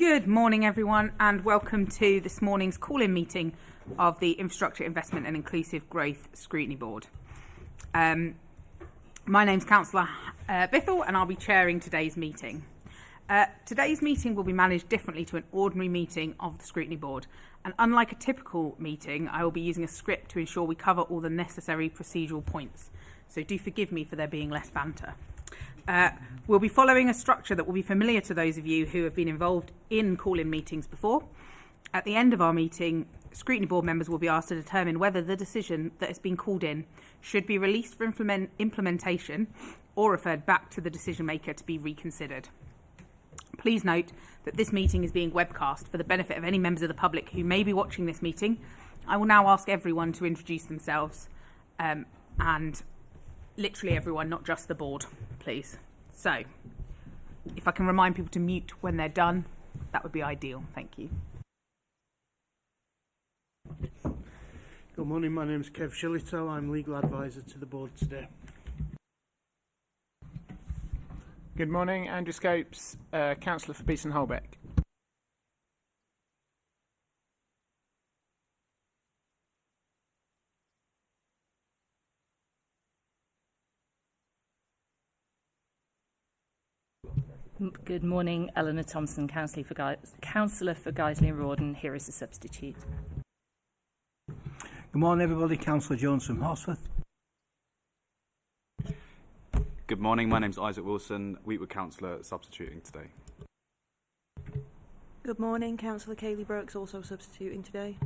Good morning, everyone, and welcome to this morning's call-in meeting of the Infrastructure Investment and Inclusive Growth Scrutiny Board. My name's Councillor Bithell, and I'll be chairing today's meeting. Today's meeting will be managed differently to an ordinary meeting of the Scrutiny Board, and unlike a typical meeting, I will be using a script to ensure we cover all the necessary procedural points. So do forgive me for there being less banter. We'll be following a structure that will be familiar to those of you who have been involved in call-in meetings before. At the end of our meeting, Scrutiny Board members will be asked to determine whether the decision that has been called in should be released for implementation or referred back to the decision maker to be reconsidered. Please note that this meeting is being webcast for the benefit of any members of the public who may be watching this meeting. I will now ask everyone to introduce themselves and literally everyone, not just the board, please. So, if I can remind people to mute when they're done, that would be ideal. Thank you. Good morning, my name is Kev Shillito. I'm legal advisor to the board today. Good morning, Andrew Scopes, Councillor for Beeson Holbeck. Good morning, Eleanor Thompson, Councillor for Guiseley and Rawdon, here as a substitute. Good morning, everybody. Councillor Jones from Horsforth. Good morning, my name's Isaac Wilson, Wheatwood Councillor, substituting today. Good morning, Councillor Kaylee Brooks, also substituting today.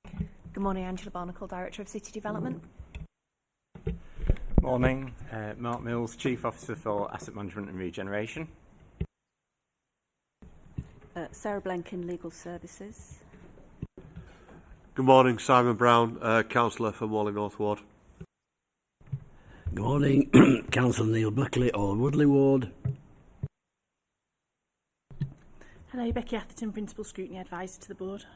Good morning, Angela Barnacle, Director of City Development. Morning, Mark Mills, Chief Officer for Asset Management and Regeneration. Sarah Blenkin, Legal Services. Good morning, Simon Brown, Councillor for Morley North Ward. Good morning, Councillor Neil Buckley, or Woodley Ward. Hello, Becky Atherton, Principal Scrutiny Advisor to the board.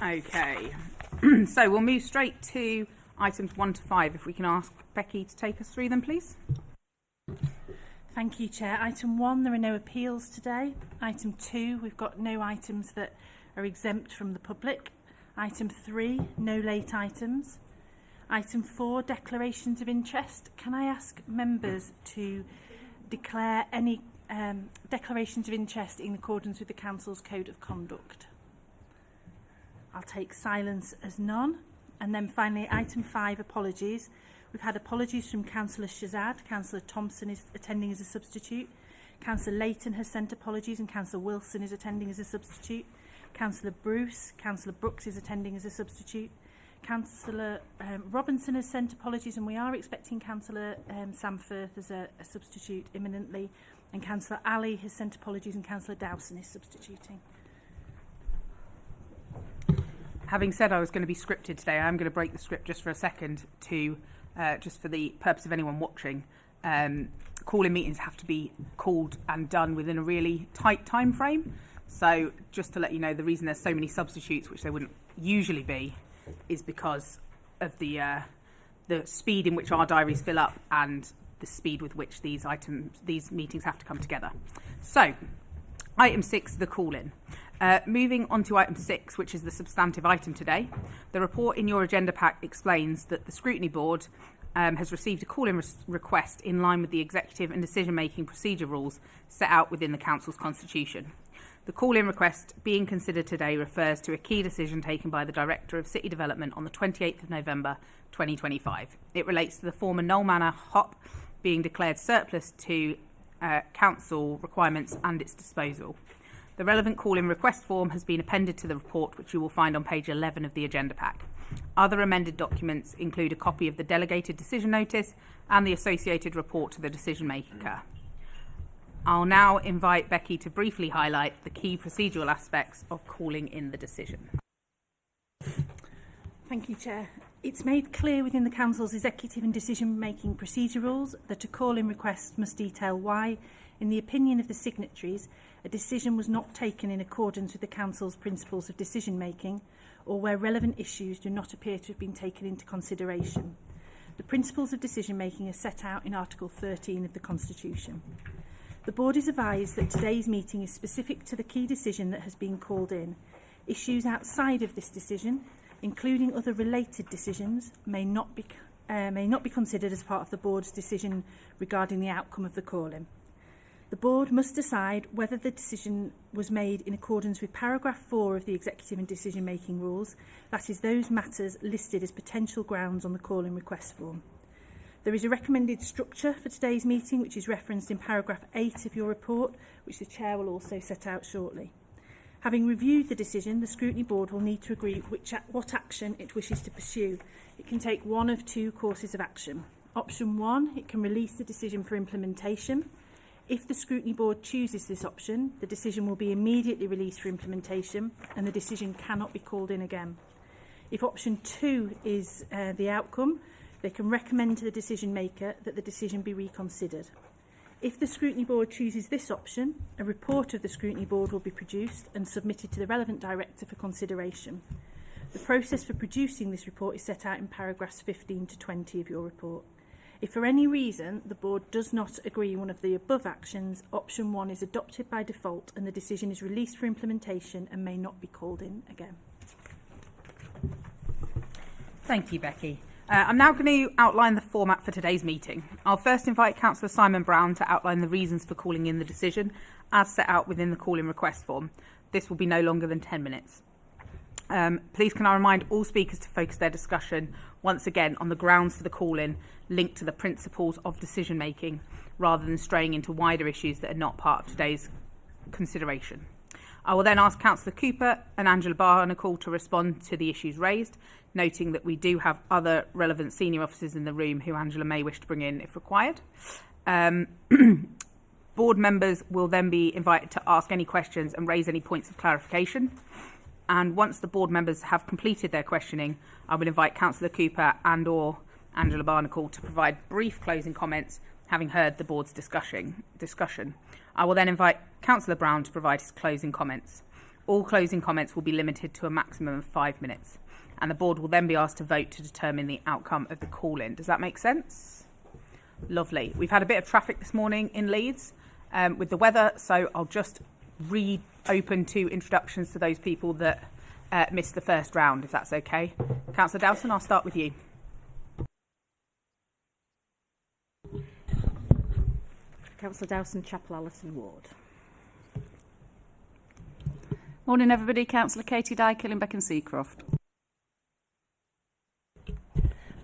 Okay, so we'll move straight to items 1 to 5. If we can ask Becky to take us through them, please. Thank you, Chair. Item 1, there are no appeals today. Item 2, we've got no items that are exempt from the public. Item 3, no late items. Item 4, declarations of interest. Can I ask members to declare any declarations of interest in accordance with the Council's Code of Conduct? I'll take silence as none. And then finally, item 5, apologies. We've had apologies from Councillor Shazad. Councillor Thompson is attending as a substitute. Councillor Layton has sent apologies, and Councillor Wilson is attending as a substitute. Councillor Brooks is attending as a substitute. Councillor Robinson has sent apologies, and we are expecting Councillor Sam Firth as a substitute imminently. And Councillor Ali has sent apologies, and Councillor Dowson is substituting. Having said I was going to be scripted today, I am going to break the script just for a second to, just for the purpose of anyone watching. Call-in meetings have to be called and done within a really tight time frame. So just to let you know, the reason there's so many substitutes, which there wouldn't usually be, is because of the speed in which our diaries fill up and the speed with which these meetings have to come together. So, item 6, the call-in. Moving on to item 6, which is the substantive item today. The report in your agenda pack explains that the Scrutiny Board has received a call-in request in line with the executive and decision-making procedure rules set out within the Council's constitution. The call-in request being considered today refers to a key decision taken by the Director of City Development on the 28th of November 2025. It relates to the former Knoll Manor HOP being declared surplus to Council requirements and its disposal. The relevant call-in request form has been appended to the report, which you will find on page 11 of the agenda pack. Other amended documents include a copy of the delegated decision notice and the associated report to the decision maker. I'll now invite Becky to briefly highlight the key procedural aspects of calling in the decision. Thank you, Chair. It's made clear within the Council's executive and decision-making procedure rules that a call-in request must detail why, in the opinion of the signatories, a decision was not taken in accordance with the Council's principles of decision-making, or where relevant issues do not appear to have been taken into consideration. The principles of decision-making are set out in Article 13 of the Constitution. The Board is advised that today's meeting is specific to the key decision that has been called in. Issues outside of this decision, including other related decisions, may not be considered as part of the Board's decision regarding the outcome of the call-in. The Board must decide whether the decision was made in accordance with paragraph 4 of the Executive and Decision-Making Rules, that is, those matters listed as potential grounds on the call-in request form. There is a recommended structure for today's meeting, which is referenced in paragraph 8 of your report, which the Chair will also set out shortly. Having reviewed the decision, the Scrutiny Board will need to agree what action it wishes to pursue. It can take one of two courses of action. Option 1, it can release the decision for implementation. If the Scrutiny Board chooses this option, the decision will be immediately released for implementation and the decision cannot be called in again. If option 2 is the outcome, they can recommend to the decision maker that the decision be reconsidered. If the Scrutiny Board chooses this option, a report of the Scrutiny Board will be produced and submitted to the relevant director for consideration. The process for producing this report is set out in paragraphs 15 to 20 of your report. If for any reason the Board does not agree one of the above actions, option 1 is adopted by default and the decision is released for implementation and may not be called in again. Thank you, Becky. I'm now going to outline the format for today's meeting. I'll first invite Councillor Simon Brown to outline the reasons for calling in the decision as set out within the call-in request form. This will be no longer than 10 minutes. Please can I remind all speakers to focus their discussion once again on the grounds for the call-in linked to the principles of decision-making rather than straying into wider issues that are not part of today's consideration. I will then ask Councillor Cooper and Angela Barnacle to respond to the issues raised, noting that we do have other relevant senior officers in the room who Angela may wish to bring in if required. Board members will then be invited to ask any questions and raise any points of clarification. And once the board members have completed their questioning, I will invite Councillor Cooper and or Angela Barnacle to provide brief closing comments, having heard the board's discussion. I will then invite Councillor Brown to provide his closing comments. All closing comments will be limited to a maximum of 5 minutes, and the board will then be asked to vote to determine the outcome of the call-in. Does that make sense? Lovely. We've had a bit of traffic this morning in Leeds with the weather, so I'll just reopen to introductions to those people that missed the first round, if that's okay. Councillor Dowson, I'll start with you. Councillor Dowson, Chapel Allerton Ward. Morning everybody, Councillor Katie Dye, Killingbeck and Seacroft.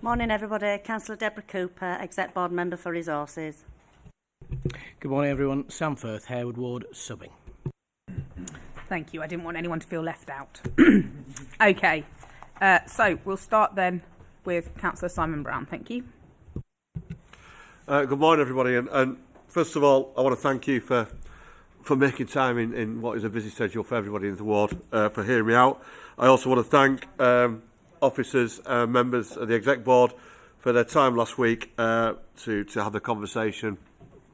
Morning everybody, Councillor Deborah Cooper, Exec Board Member for Resources. Good morning everyone, Sam Firth, Harewood Ward, subbing. Thank you. I didn't want anyone to feel left out. Okay, so we'll start then with Councillor Simon Brown. Thank you. Good morning everybody, and first of all I want to thank you for making time in what is a busy schedule for everybody in the ward, for hearing me out. I also want to thank officers, members of the Exec Board for their time last week to have the conversation,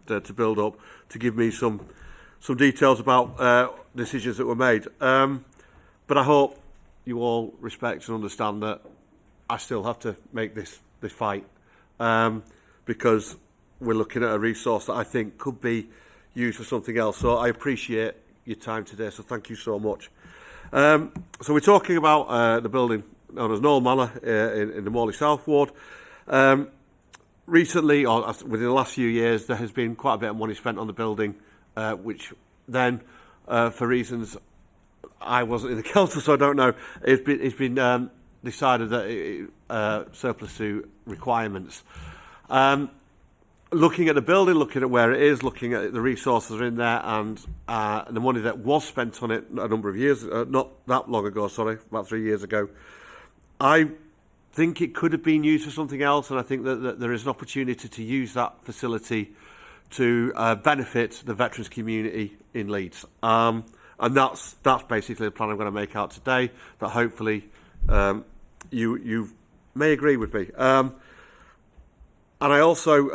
to build up, to give me some details about decisions that were made. But I hope you all respect and understand that I still have to make this fight, because we're looking at a resource that I think could be used for something else. So I appreciate your time today, so thank you so much. So we're talking about the building known as Knoll Manor in the Morley South Ward. Recently, or within the last few years, there has been quite a bit of money spent on the building, which then, for reasons I wasn't in the council, so I don't know, it's been decided that it surplus to requirements. Looking at the building, looking at where it is, looking at the resources that are in there, and the money that was spent on it a number of years, not that long ago, sorry, about 3 years ago, I think it could have been used for something else, and I think that there is an opportunity to use that facility to benefit the veterans community in Leeds. And that's basically the plan I'm going to make out today, that hopefully you may agree with me. And I also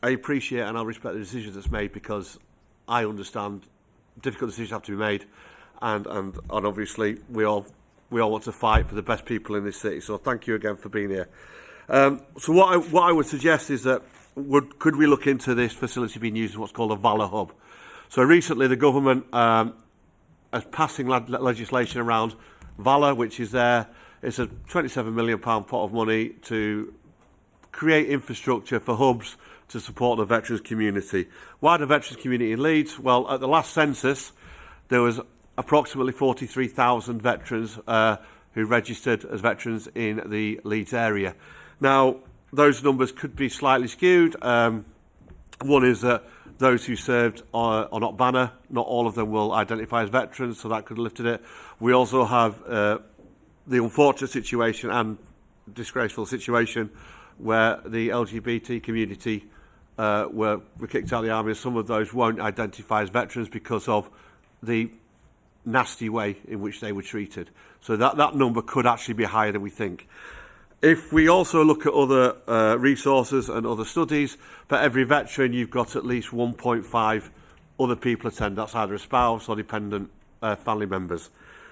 I appreciate and I respect the decisions that's made, because I understand difficult decisions have to be made, and obviously we all we all want to fight for the best people in this city. So thank you again for being here. So what I would suggest is that could we look into this facility being used as what's called a Valour Hub? So recently the government is passing legislation around Valour, which is there. It's a £27 million pot of money to create infrastructure for hubs to support the veterans community. Why the veterans community in Leeds? Well, at the last census, there was approximately 43,000 veterans who registered as veterans in the Leeds area. Now, those numbers could be slightly skewed. One is that those who served on Not Banner, not all of them will identify as veterans, so that could have lifted it. We also have the unfortunate situation and disgraceful situation where the LGBT community were kicked out of the army. Some of those won't identify as veterans because of the nasty way in which they were treated. So that number could actually be higher than we think. If we also look at other resources and other studies, for every veteran you've got at least 1.5 other people attend. That's either a spouse or dependent family members.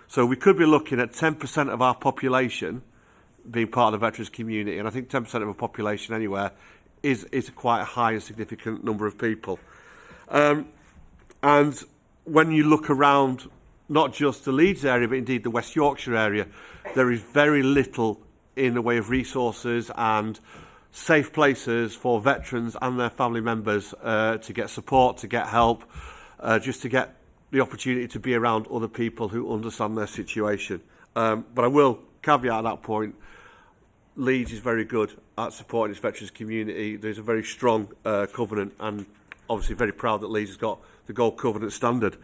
So we could be looking at 10% of our population being part of the veterans community, and I think 10% of a population anywhere is quite a high and significant number of people. And when you look around, not just the Leeds area, but indeed the West Yorkshire area, there is very little in the way of resources and safe places for veterans and their family members to get support, to get help, just to get the opportunity to be around other people who understand their situation. But I will caveat at that point, Leeds is very good at supporting its veterans community. There's a very strong covenant, and obviously very proud that Leeds has got the Gold Covenant standard.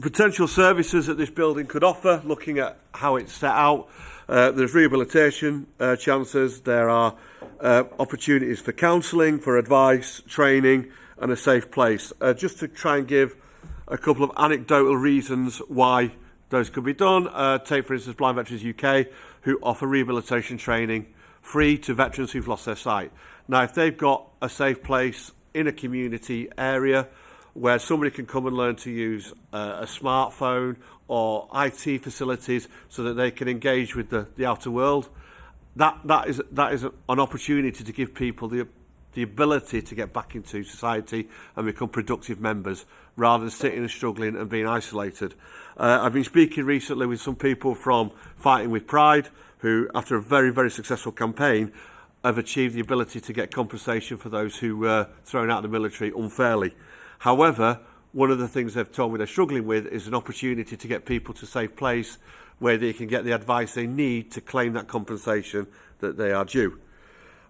Potential services that this building could offer, looking at how it's set out, there's rehabilitation chances, there are opportunities for counselling, for advice, training and a safe place. Just to try and give a couple of anecdotal reasons why those could be done. Take, for instance, Blind Veterans UK, who offer rehabilitation training free to veterans who've lost their sight. Now, if they've got a safe place in a community area where somebody can come and learn to use a smartphone or IT facilities so that they can engage with the outer world, that is an opportunity to give people the ability to get back into society and become productive members rather than sitting and struggling and being isolated. I've been speaking recently with some people from Fighting with Pride who, after a very, very successful campaign, have achieved the ability to get compensation for those who were thrown out of the military unfairly. However, one of the things they've told me they're struggling with is an opportunity to get people to a safe place where they can get the advice they need to claim that compensation that they are due.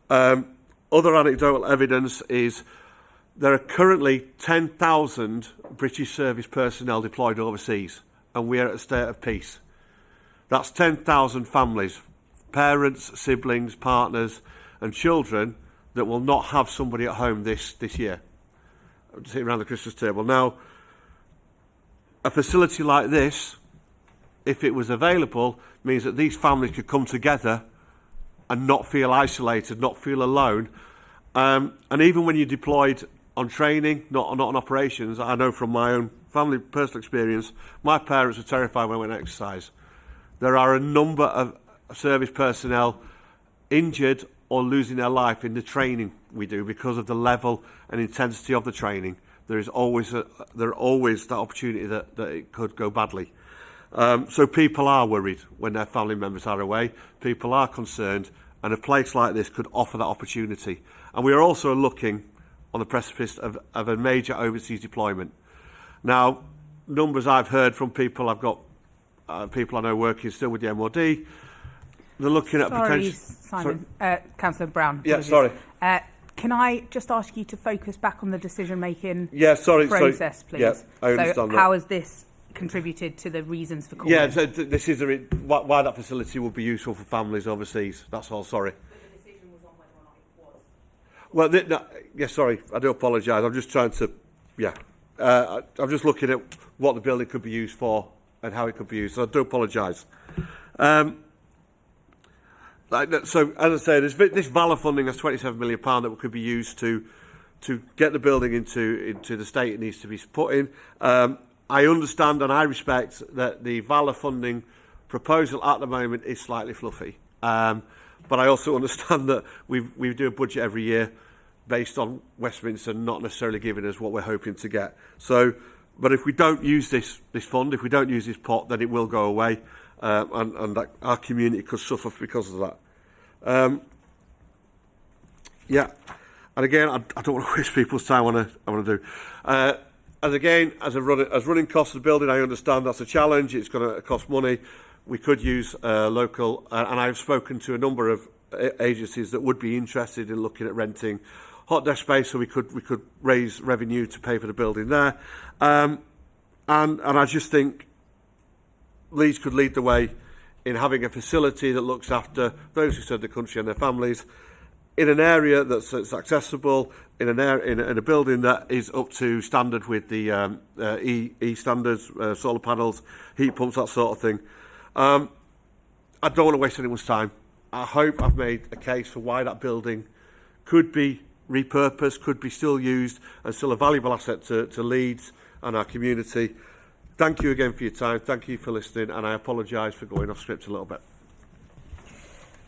Other anecdotal evidence is there are currently 10,000 British service personnel deployed overseas, and we are at a state of peace. That's 10,000 families, parents, siblings, partners and children that will not have somebody at home this year, sitting around the Christmas table. Now, a facility like this, if it was available, means that these families could come together and not feel isolated, not feel alone. And even when you're deployed on training, not on operations, I know from my own family personal experience, my parents were terrified when I went to exercise. There are a number of service personnel injured or losing their life in the training we do because of the level and intensity of the training. There is always that opportunity that it could go badly. So people are worried when their family members are away. People are concerned, and a place like this could offer that opportunity. And we are also looking on the precipice of a major overseas deployment. Now, numbers I've heard from people, I've got people I know working still with the MOD, they're looking at potential... Simon. Councillor Brown. Yeah, sorry. Can I just ask you to focus back on the decision-making process, please? Yeah, I understand that. How has this contributed to the reasons for calling? Yeah, so this is why that facility would be useful for families overseas. That's all, sorry. But the decision was on whether or not it was. Well, sorry, I do apologise. I'm just trying to, I'm just looking at what the building could be used for and how it could be used. So I do apologise. So, as I say, this Valour funding has £27 million that could be used to get the building into the state it needs to be put in. I understand and I respect that the Valor funding proposal at the moment is slightly fluffy. But I also understand that we do a budget every year based on Westminster not necessarily giving us what we're hoping to get. So, but if we don't use this fund, if we don't use this pot, then it will go away, and that our community could suffer because of that. Yeah, and again, I don't want to waste people's time. I want to do. As running costs of the building, I understand that's a challenge. It's going to cost money. We could use local, and I've spoken to a number of agencies that would be interested in looking at renting hot desk space, so we could raise revenue to pay for the building there. And I just think Leeds could lead the way in having a facility that looks after those who serve the country and their families in an area that's accessible, in a building that is up to standard with the E standards, solar panels, heat pumps, that sort of thing. I don't want to waste anyone's time. I hope I've made a case for why that building could be repurposed, could be still used, and still a valuable asset to Leeds and our community. Thank you again for your time. Thank you for listening, and I apologise for going off script a little bit.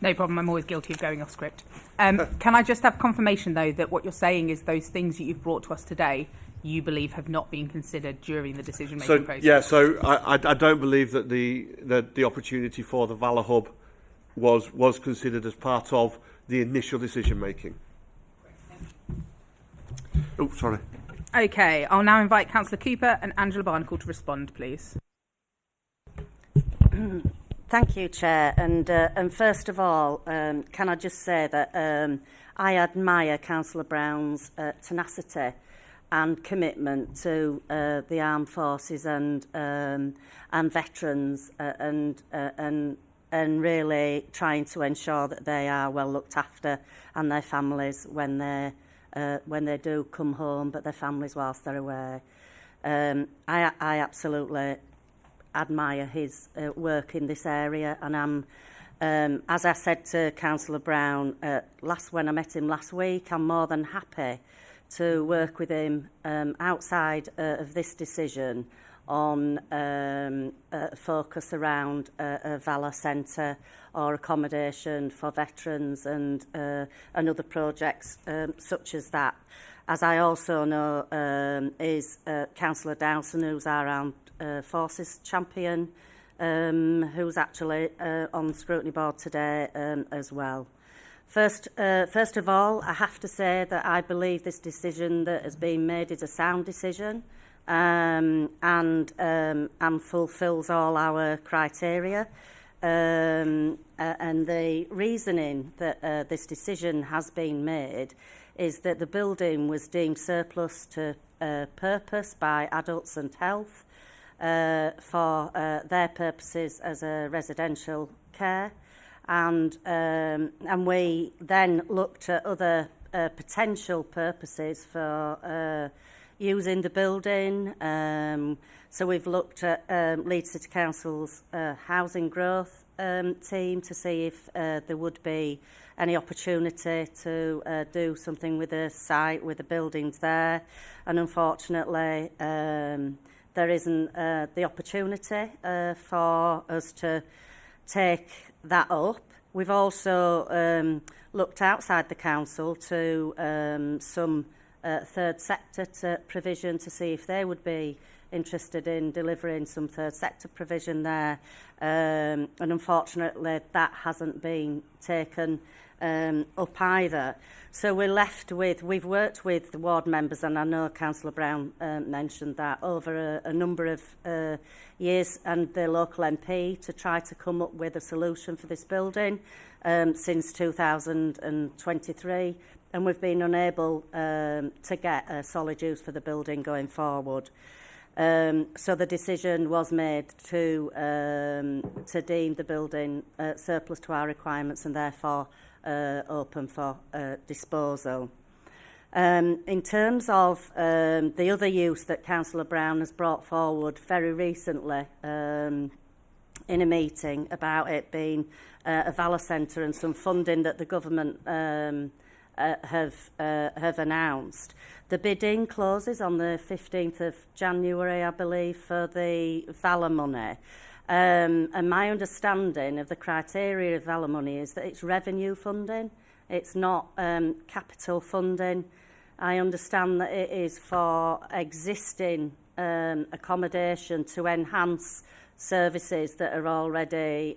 No problem. I'm always guilty of going off script. Can I just have confirmation, though, that what you're saying is those things that you've brought to us today, you believe have not been considered during the decision-making process? Yeah, so I don't believe that the opportunity for the Valor Hub was considered as part of the initial decision-making. Oh, sorry. Okay, I'll now invite Councillor Cooper and Angela Barnacle to respond, please. Thank you, Chair. And first of all, can I just say that I admire Councillor Brown's tenacity and commitment to the armed forces and veterans, and really trying to ensure that they are well looked after and their families when they do come home, but their families whilst they're away. I absolutely admire his work in this area, and I'm, as I said to Councillor Brown when I met him last week, I'm more than happy to work with him outside of this decision on focus around a Valor Centre or accommodation for veterans and other projects such as that. As I also know is Councillor Dowson, who's our armed forces champion, who's actually on the Scrutiny board today as well. First of all, I have to say that I believe this decision that has been made is a sound decision, and fulfills all our criteria. And the reasoning that this decision has been made is that the building was deemed surplus to purpose by Adults and Health for their purposes as a residential care. And we then looked at other potential purposes for using the building. So we've looked at Leeds City Council's housing growth team to see if there would be any opportunity to do something with the site, with the buildings there. And unfortunately, there isn't the opportunity for us to take that up. We've also looked outside the council to some third sector provision to see if they would be interested in delivering some third sector provision there. And unfortunately, that hasn't been taken up either. So we're left with, we've worked with the ward members, and I know Councillor Brown mentioned that, over a number of years, and the local MP to try to come up with a solution for this building since 2023, and we've been unable to get a solid use for the building going forward. So the decision was made to deem the building surplus to our requirements and therefore open for disposal. In terms of the other use that Councillor Brown has brought forward very recently in a meeting about it being a Valor Centre and some funding that the government have announced. The bidding closes on the 15th of January, I believe, for the Valor money. And my understanding of the criteria of Valor money is that it's revenue funding. It's not capital funding. I understand that it is for existing accommodation to enhance services that are already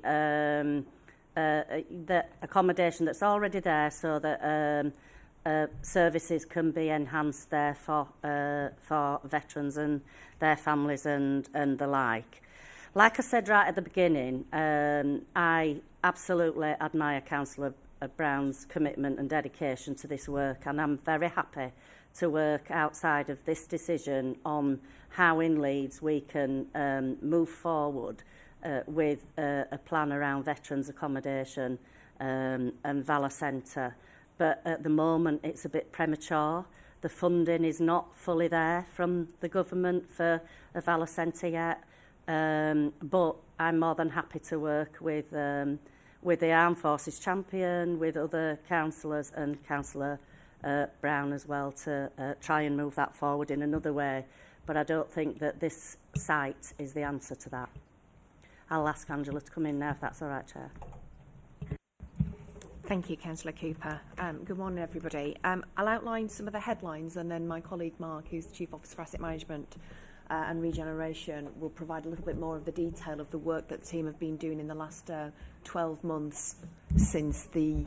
the accommodation that's already there, so that services can be enhanced there for veterans and their families and the like. Like I said right at the beginning, I absolutely admire Councillor Brown's commitment and dedication to this work, and I'm very happy to work outside of this decision on how in Leeds we can move forward with a plan around veterans accommodation and Valor Centre. But at the moment it's a bit premature. The funding is not fully there from the government for a Valor Centre yet, but I'm more than happy to work with the Armed Forces Champion, with other councillors and Councillor Brown as well, to try and move that forward in another way. But I don't think that this site is the answer to that. I'll ask Angela to come in now, if that's all right, Chair. Thank you, Councillor Cooper. Good morning, everybody. I'll outline some of the headlines, and then my colleague Mark, who's the Chief Officer for Asset Management and Regeneration, will provide a little bit more of the detail of the work that the team have been doing in the last 12 months since the...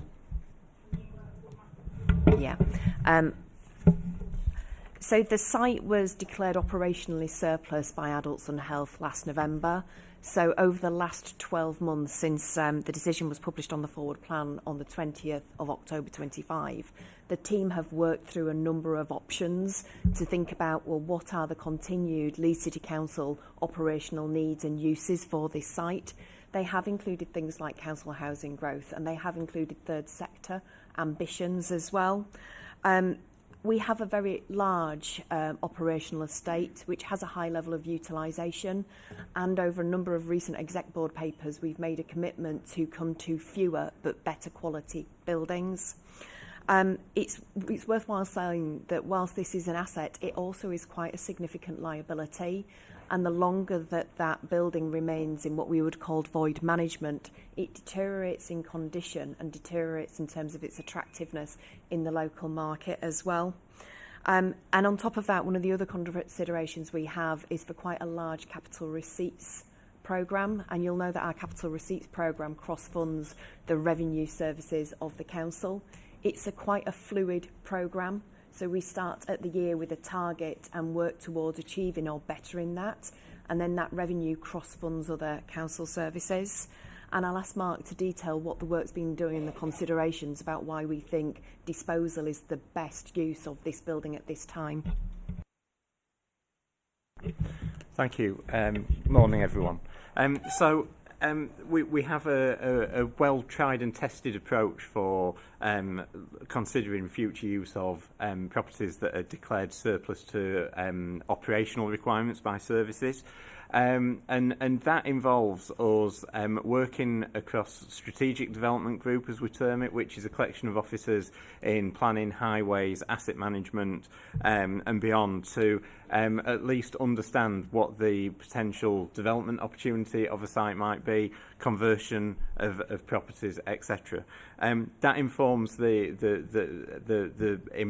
So the site was declared operationally surplus by Adults and Health last November. So over the last 12 months since the decision was published on the forward plan on the 20th of October 25, the team have worked through a number of options to think about, well, what are the continued Leeds City Council operational needs and uses for this site? They have included things like council housing growth, and they have included third sector ambitions as well. We have a very large operational estate which has a high level of utilisation, and over a number of recent exec board papers we've made a commitment to come to fewer but better quality buildings. It's worthwhile saying that whilst this is an asset, it also is quite a significant liability, and the longer that building remains in what we would call void management, it deteriorates in condition and deteriorates in terms of its attractiveness in the local market as well. And on top of that, one of the other considerations we have is for quite a large capital receipts programme, and you'll know that our capital receipts programme cross-funds the revenue services of the council. It's quite a fluid programme. So we start at the year with a target and work towards achieving or bettering that, and then that revenue cross-funds other council services. And I'll ask Mark to detail what the work's been doing and the considerations about why we think disposal is the best use of this building at this time. Thank you. Morning, everyone. We have a well-tried and tested approach for considering future use of properties that are declared surplus to operational requirements by services. And that involves us working across strategic development group, as we term it, which is a collection of officers in planning, highways, asset management and beyond, to at least understand what the potential development opportunity of a site might be, conversion of properties, etc. That informs in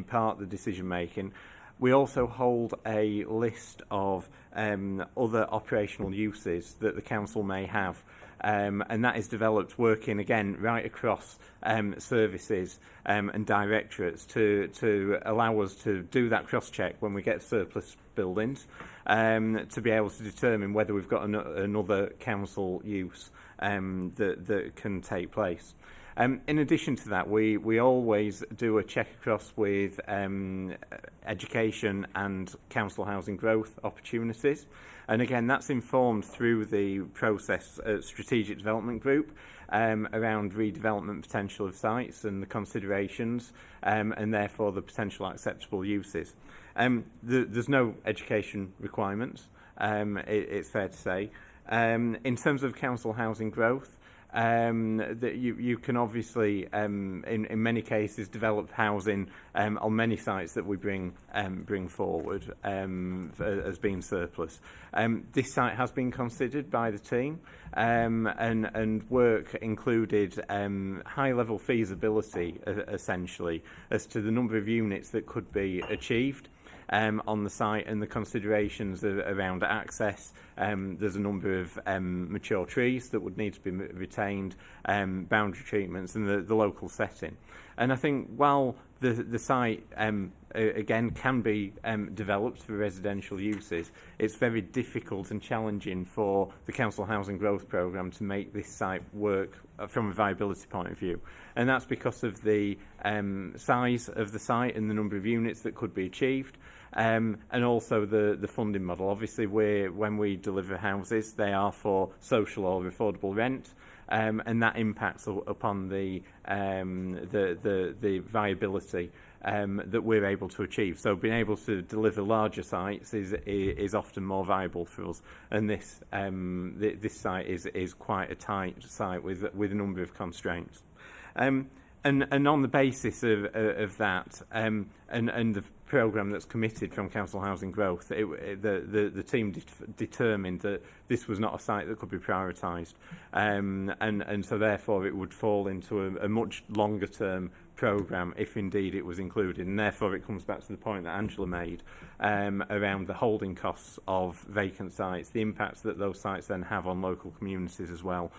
part the decision making. We also hold a list of other operational uses that the council may have, and that is developed working again right across services and directorates to allow us to do that cross-check when we get surplus buildings, to be able to determine whether we've got another council use that can take place. In addition to that, we always do a check across with education and council housing growth opportunities. And again, that's informed through the process at Strategic Development Group around redevelopment potential of sites and the considerations and therefore the potential acceptable uses. There's no education requirements, it's fair to say. In terms of council housing growth, that you can obviously, in many cases, develop housing on many sites that we bring forward as being surplus. This site has been considered by the team, and work included high-level feasibility, essentially, as to the number of units that could be achieved on the site and the considerations around access. There's a number of mature trees that would need to be retained, boundary treatments and the local setting. And I think while the site again can be developed for residential uses, it's very difficult and challenging for the Council Housing Growth Programme to make this site work from a viability point of view. And that's because of the size of the site and the number of units that could be achieved. And also the funding model. Obviously, when we deliver houses, they are for social or affordable rent, and that impacts upon the viability that we're able to achieve. So being able to deliver larger sites is often more viable for us. And this site is quite a tight site with a number of constraints. And on the basis of that, and the programme that's committed from Council Housing Growth, the team determined that this was not a site that could be prioritised, and so therefore it would fall into a much longer term programme if indeed it was included. And therefore it comes back to the point that Angela made around the holding costs of vacant sites, the impacts that those sites then have on local communities as well.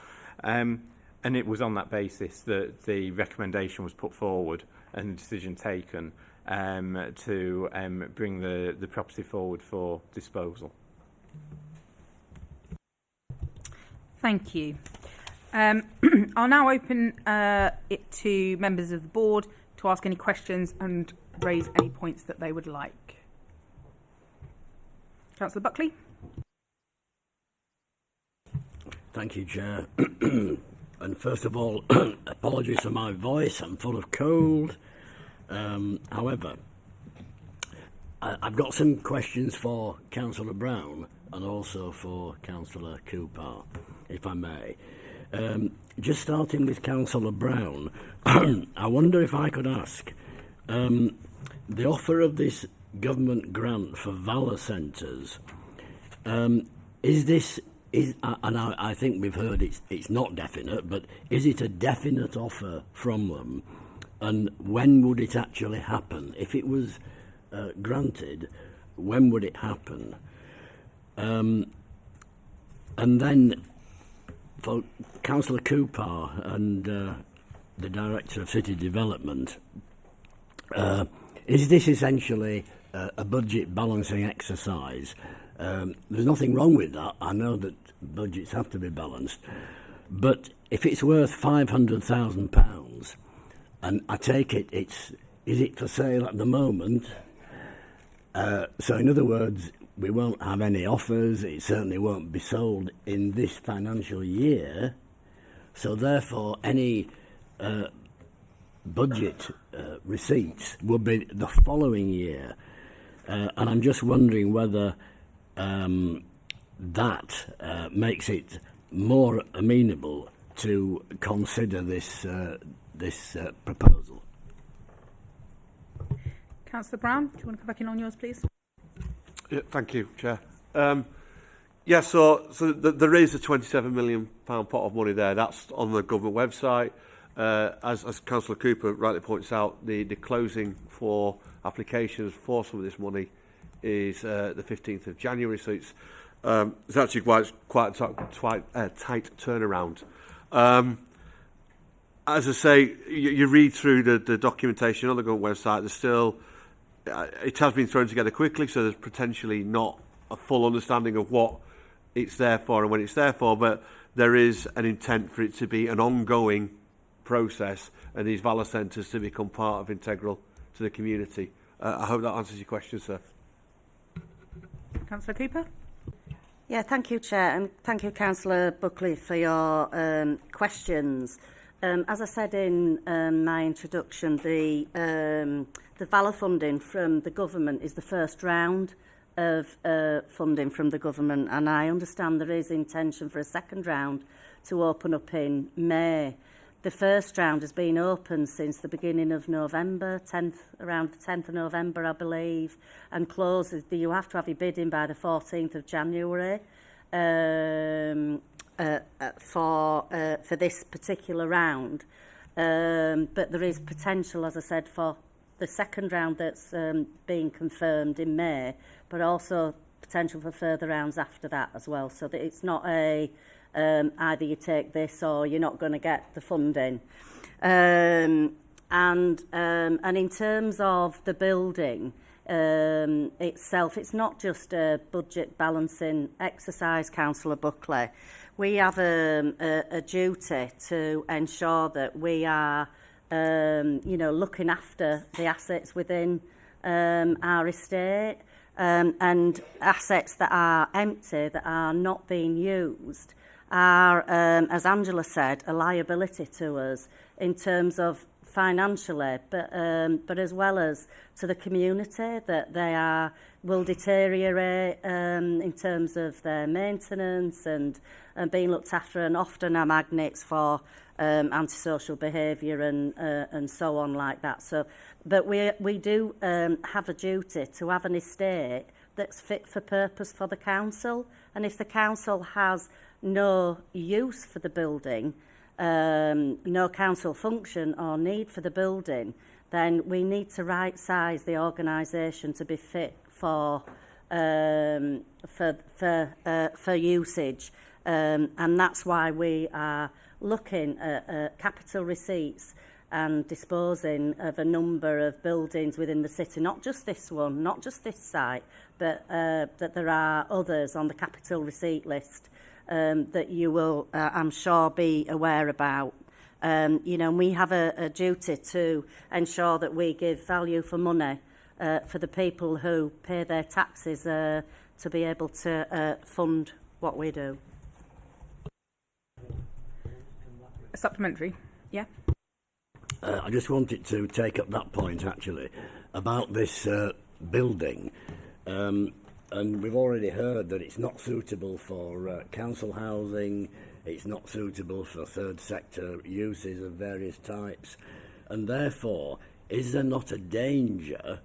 And it was on that basis that the recommendation was put forward and the decision taken to bring the property forward for disposal. Thank you. I'll now open it to members of the board to ask any questions and raise any points that they would like. Councillor Buckley. Thank you, Chair. And first of all, apologies for my voice. I'm full of cold. However, I've got some questions for Councillor Brown and also for Councillor Cooper, if I may. Just starting with Councillor Brown, I wonder if I could ask, the offer of this government grant for Valor Centres, is this... and I think we've heard it's not definite, but is it a definite offer from them? And when would it actually happen? If it was granted, when would it happen? And then for Councillor Cooper and the Director of City Development, is this essentially a budget balancing exercise? There's nothing wrong with that. I know that budgets have to be balanced. But if it's worth £500,000, and I take it is it for sale at the moment? So in other words, we won't have any offers. It certainly won't be sold in this financial year. So therefore, any budget receipts will be the following year. And I'm just wondering whether that makes it more amenable to consider this proposal. Councillor Brown, do you want to come back in on yours, please? Yeah, thank you, Chair. Yeah, so there is a £27 million pot of money there. That's on the government website. As Councillor Cooper rightly points out, the closing for applications for some of this money is the 15th of January, so it's actually quite a tight turnaround. As I say, you read through the documentation on the government website, there's still, it has been thrown together quickly, so there's potentially not a full understanding of what it's there for and when it's there for, but there is an intent for it to be an ongoing process and these Valor Centres to become part of integral to the community. I hope that answers your question, sir. Councillor Cooper. Yeah, thank you, Chair, and thank you, Councillor Buckley, for your questions. As I said in my introduction, the Valor funding from the government is the first round of funding from the government, and I understand there is intention for a second round to open up in May. The first round has been open since the beginning of November, around the 10th of November, I believe, and closes. You have to have your bidding by the 14th of January for this particular round. But there is potential, as I said, for the second round that's being confirmed in May, but also potential for further rounds after that as well, so that it's not a either you take this or you're not going to get the funding. And in terms of the building itself, it's not just a budget balancing exercise, Councillor Buckley. We have a duty to ensure that we are looking after the assets within our estate, and assets that are empty, that are not being used, are, as Angela said, a liability to us in terms of financially, but as well as to the community, that they will deteriorate in terms of their maintenance and being looked after, and often are magnets for antisocial behaviour and so on like that. So, but we do have a duty to have an estate that's fit for purpose for the council, and if the council has no use for the building, no council function or need for the building, then we need to right-size the organisation to be fit for usage, and that's why we are looking at capital receipts and disposing of a number of buildings within the city, not just this one, not just this site, but that there are others on the capital receipt list that you will, I'm sure, be aware about. We have a duty to ensure that we give value for money for the people who pay their taxes to be able to fund what we do. A supplementary, yeah. I just wanted to take up that point, actually, about this building. And we've already heard that it's not suitable for council housing, it's not suitable for third sector uses of various types, and therefore, is there not a danger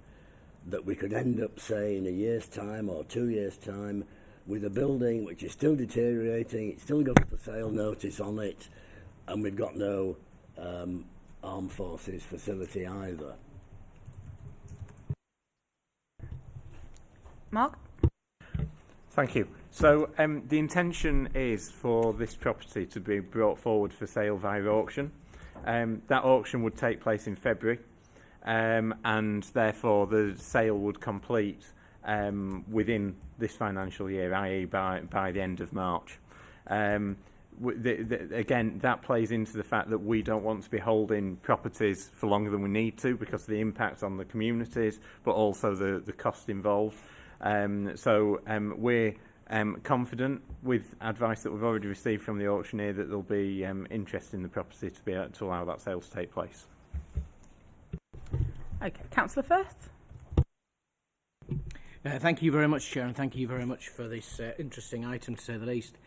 that we could end up, say, in a year's time or 2 years' time, with a building which is still deteriorating, it's still got a for sale notice on it, and we've got no armed forces facility either? Mark? Thank you. So the intention is for this property to be brought forward for sale via auction. That auction would take place in February, and therefore the sale would complete within this financial year, i.e. by the end of March. Again, that plays into the fact that we don't want to be holding properties for longer than we need to because of the impact on the communities, but also the cost involved. We're confident, with advice that we've already received from the auctioneer, that there'll be interest in the property to be able to allow that sale to take place. Okay, Councillor Firth. Thank you very much, Chair, and thank you very much for this interesting item, to say the least.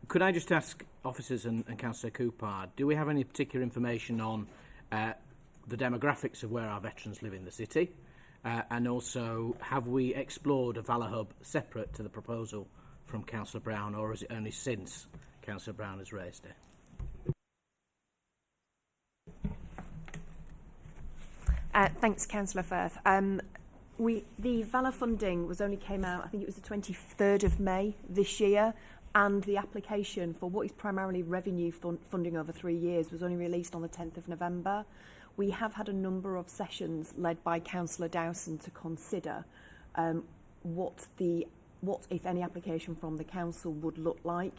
Could I just ask officers and Councillor Coupard, do we have any particular information on the demographics of where our veterans live in the city? And also, have we explored a Valor Hub separate to the proposal from Councillor Brown, or is it only since Councillor Brown has raised it? Thanks, Councillor Firth. The Valor funding only came out, I think it was the 23rd of May this year, and the application for what is primarily revenue funding over 3 years was only released on the 10th of November. We have had a number of sessions led by Councillor Dowson to consider what, if any, application from the council would look like.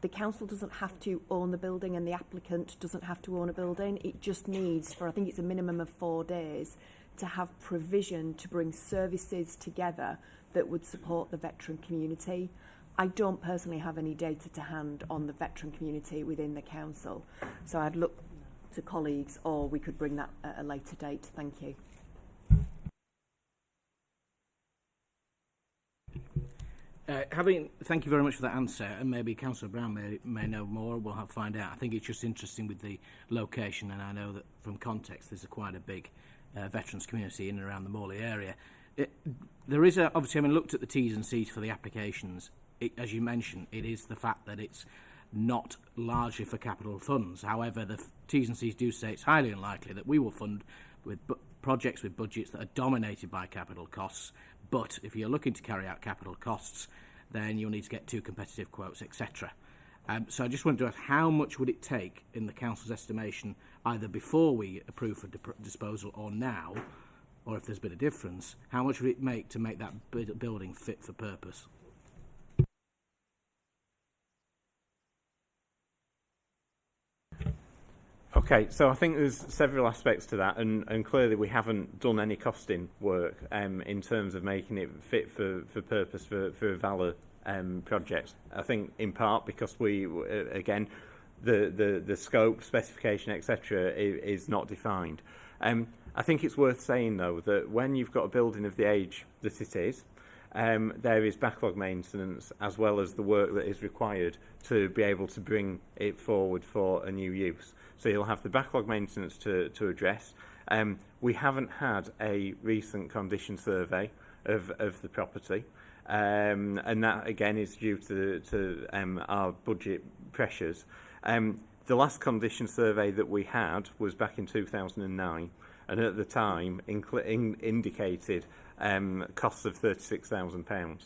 The council doesn't have to own the building, and the applicant doesn't have to own a building. It just needs, for I think it's a minimum of 4 days, to have provision to bring services together that would support the veteran community. I don't personally have any data to hand on the veteran community within the council, so I'd look to colleagues, or we could bring that at a later date. Thank you. Thank you very much for that answer, and maybe Councillor Brown may know more. We'll have to find out. I think it's just interesting with the location, and I know that from context, there's quite a big veterans community in and around the Morley area. There is obviously, having looked at the T's and C's for the applications, as you mentioned, it is the fact that it's not largely for capital funds. However, the T's and C's do say it's highly unlikely that we will fund with projects with budgets that are dominated by capital costs. But if you're looking to carry out capital costs, then you'll need to get 2 competitive quotes, etc. So I just wanted to ask, how much would it take, in the council's estimation, either before we approve for disposal or now, or if there's a bit of difference, how much would it make to make that building fit for purpose? Okay, so I think there's several aspects to that, and clearly we haven't done any costing work in terms of making it fit for purpose for a valid project. I think in part because we, again, the scope, specification, etc. is not defined. I think it's worth saying, though, that when you've got a building of the age that it is, there is backlog maintenance as well as the work that is required to be able to bring it forward for a new use. So you'll have the backlog maintenance to address. We haven't had a recent condition survey of the property, and that again is due to our budget pressures. The last condition survey that we had was back in 2009, and at the time indicated costs of £36,000.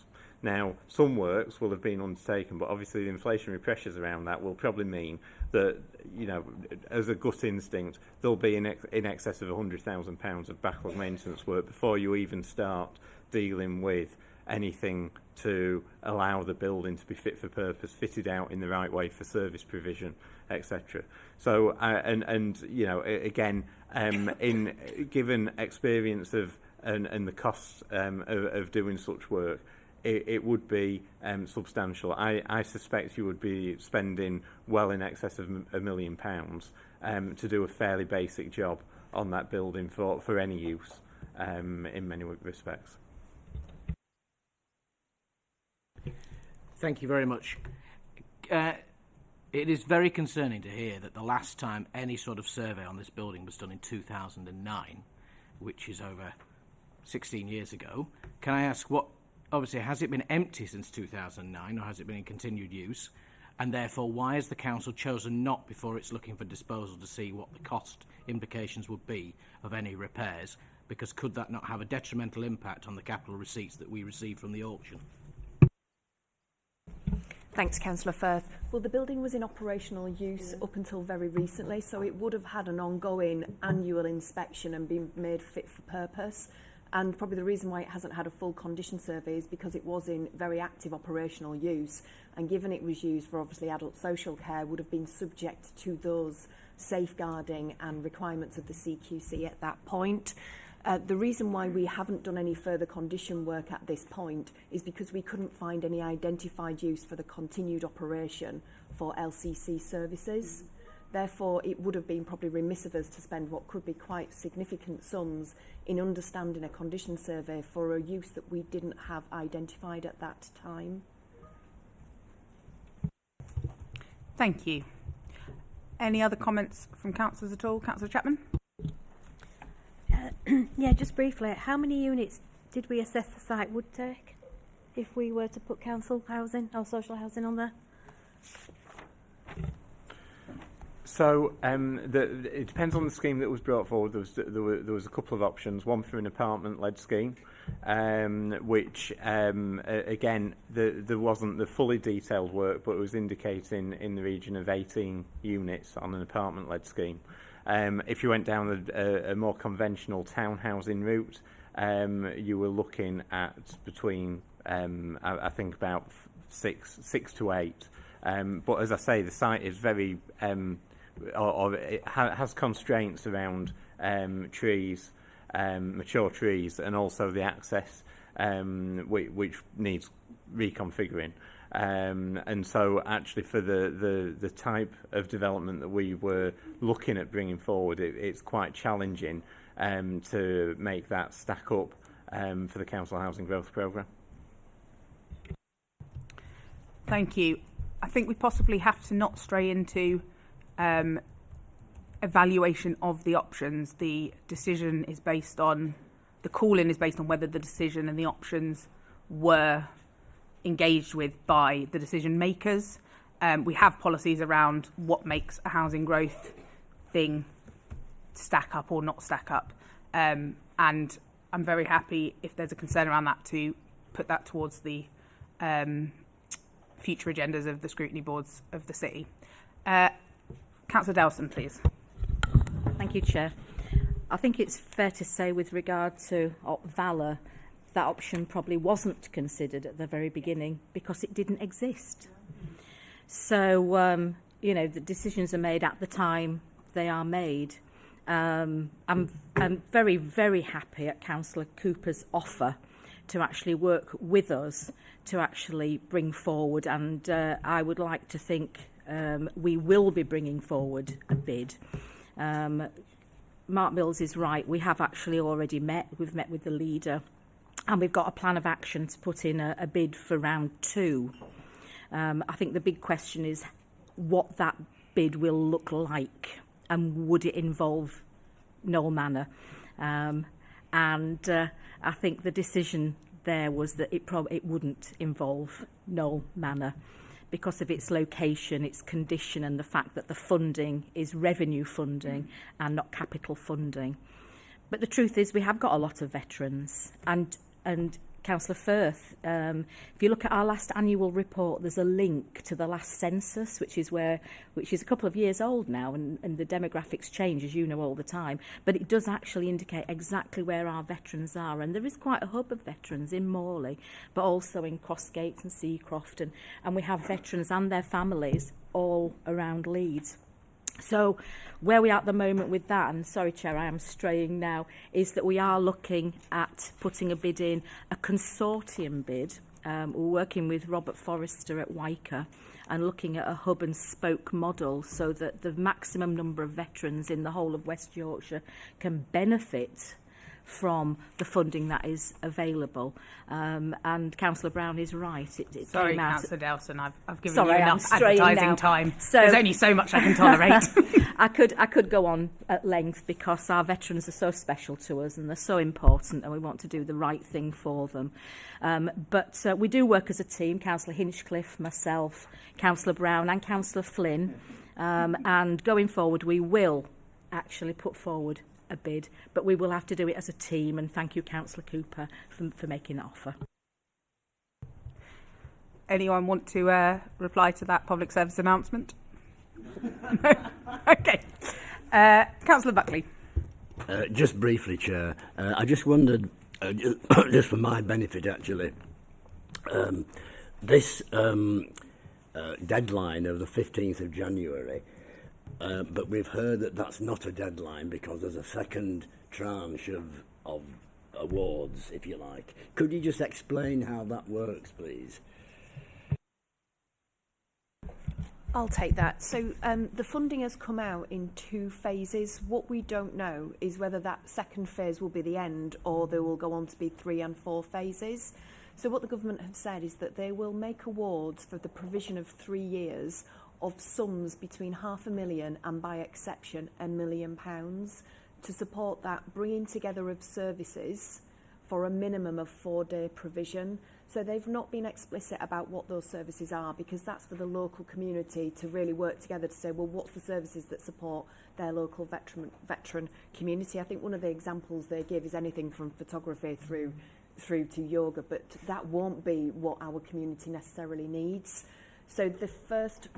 Now, some works will have been undertaken, but obviously the inflationary pressures around that will probably mean that, you know, as a gut instinct, there'll be in excess of £100,000 of backlog maintenance work before you even start dealing with anything to allow the building to be fit for purpose, fitted out in the right way for service provision, etc. So, and you know, again, in given experience of and the costs of doing such work, it would be substantial. I suspect you would be spending well in excess of £1 million to do a fairly basic job on that building for any use in many respects. Thank you very much. It is very concerning to hear that the last time any sort of survey on this building was done in 2009, which is over 16 years ago. Can I ask obviously, has it been empty since 2009, or has it been in continued use? And therefore, why has the council chosen not, before it's looking for disposal, to see what the cost implications would be of any repairs? Because could that not have a detrimental impact on the capital receipts that we receive from the auction? Thanks, Councillor Firth. Well, the building was in operational use up until very recently, so it would have had an ongoing annual inspection and been made fit for purpose. And probably the reason why it hasn't had a full condition survey is because it was in very active operational use, and given it was used for obviously adult social care, would have been subject to those safeguarding and requirements of the CQC at that point. The reason why we haven't done any further condition work at this point is because we couldn't find any identified use for the continued operation for LCC services. Therefore, it would have been probably remiss of us to spend what could be quite significant sums in understanding a condition survey for a use that we didn't have identified at that time. Thank you. Any other comments from councillors at all? Councillor Chapman? Yeah, just briefly, how many units did we assess the site would take if we were to put council housing or social housing on there? So it depends on the scheme that was brought forward. There was a couple of options. One for an apartment-led scheme, which again there wasn't the fully detailed work, but it was indicating in the region of 18 units on an apartment-led scheme. If you went down a more conventional townhousing route, you were looking at between I think about six to eight. But as I say, the site is very or it has constraints around trees, mature trees, and also the access, which needs reconfiguring. And so actually for the type of development that we were looking at bringing forward, it's quite challenging to make that stack up for the council housing growth programme. Thank you. I think we possibly have to not stray into evaluation of the options. The decision is based on, the call-in is based on whether the decision and the options were engaged with by the decision makers. We have policies around what makes a housing growth thing stack up or not stack up. And I'm very happy, if there's a concern around that, to put that towards the future agendas of the scrutiny boards of the city. Councillor Delson, please. Thank you, Chair. I think it's fair to say, with regard to Valor, that option probably wasn't considered at the very beginning because it didn't exist. So, the decisions are made at the time they are made. I'm very, very happy at Councillor Cooper's offer to actually work with us to actually bring forward, and I would like to think we will be bringing forward a bid. Mark Mills is right. We have actually already met. We've met with the leader, and we've got a plan of action to put in a bid for round 2. I think the big question is what that bid will look like, and would it involve Knoll Manor? And I think the decision there was that it wouldn't involve Knoll Manor because of its location, its condition, and the fact that the funding is revenue funding and not capital funding. But the truth is we have got a lot of veterans, and Councillor Firth, if you look at our last annual report, there's a link to the last census, which is a couple of years old now, and the demographics change, as you know, all the time. But it does actually indicate exactly where our veterans are, and there is quite a hub of veterans in Morley, but also in Crossgates and Seacroft, and we have veterans and their families all around Leeds. So where we are at the moment with that, and sorry, Chair, I am straying now, is that we are looking at putting a bid in, a consortium bid. We're working with Robert Forrester at Wyker and looking at a hub and spoke model so that the maximum number of veterans in the whole of West Yorkshire can benefit from the funding that is available. And Councillor Brown is right. It Sorry, came out. Councillor Delson, I've given Sorry, you enough I'm straying advertising now. time. So, there's only so much I can tolerate. I could go on at length because our veterans are so special to us and they're so important, and we want to do the right thing for them. But we do work as a team, Councillor Hinchcliffe, myself, Councillor Brown and Councillor Flynn. And going forward, we will actually put forward a bid, but we will have to do it as a team, and thank you, Councillor Cooper, for making that offer. Anyone want to reply to that public service announcement? No? Okay. Councillor Buckley. Just briefly, Chair, I just wondered, just for my benefit actually, this deadline of the 15th of January, but we've heard that that's not a deadline because there's a second tranche of awards, if you like. Could you just explain how that works, please? I'll take that. So the funding has come out in 2 phases. What we don't know is whether that second phase will be the end or there will go on to be 3 and 4 phases. So what the government have said is that they will make awards for the provision of 3 years of sums between £500,000 and, by exception, £1 million to support that bringing together of services for a minimum of 4-day provision. So they've not been explicit about what those services are, because that's for the local community to really work together to say, well, what's the services that support their local veteran community? I think one of the examples they give is anything from photography through to yoga, but that won't be what our community necessarily needs. So the first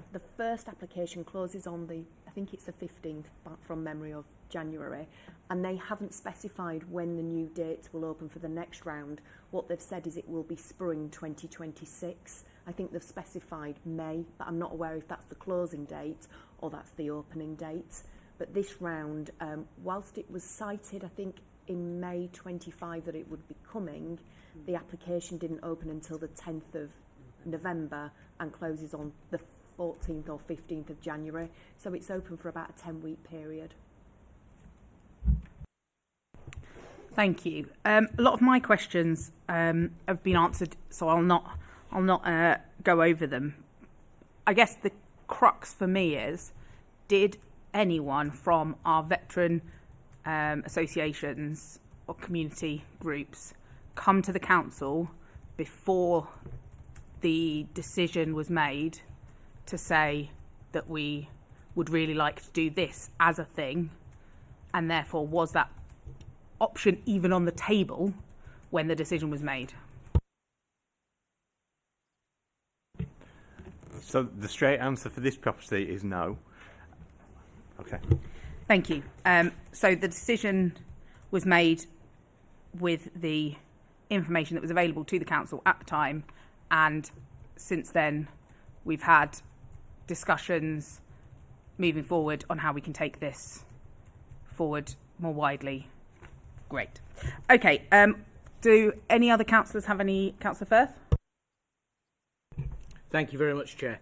application closes on I think it's the 15th from memory of January, and they haven't specified when the new dates will open for the next round. What they've said is it will be spring 2026. I think they've specified May, but I'm not aware if that's the closing date or that's the opening date. But this round, whilst it was cited, I think in May 25 that it would be coming, the application didn't open until the 10th of November and closes on the 14th or 15th of January. So it's open for about a 10-week period. Thank you. A lot of my questions have been answered, so I'll not go over them. I guess the crux for me is, did anyone from our veteran associations or community groups come to the council before the decision was made to say that we would really like to do this as a thing, and therefore was that option even on the table when the decision was made? So the straight answer for this property is no. Okay. Thank you. So the decision was made with the information that was available to the council at the time, and since then we've had discussions moving forward on how we can take this forward more widely. Great. Okay. Do any other councillors have any? Councillor Firth? Thank you very much, Chair.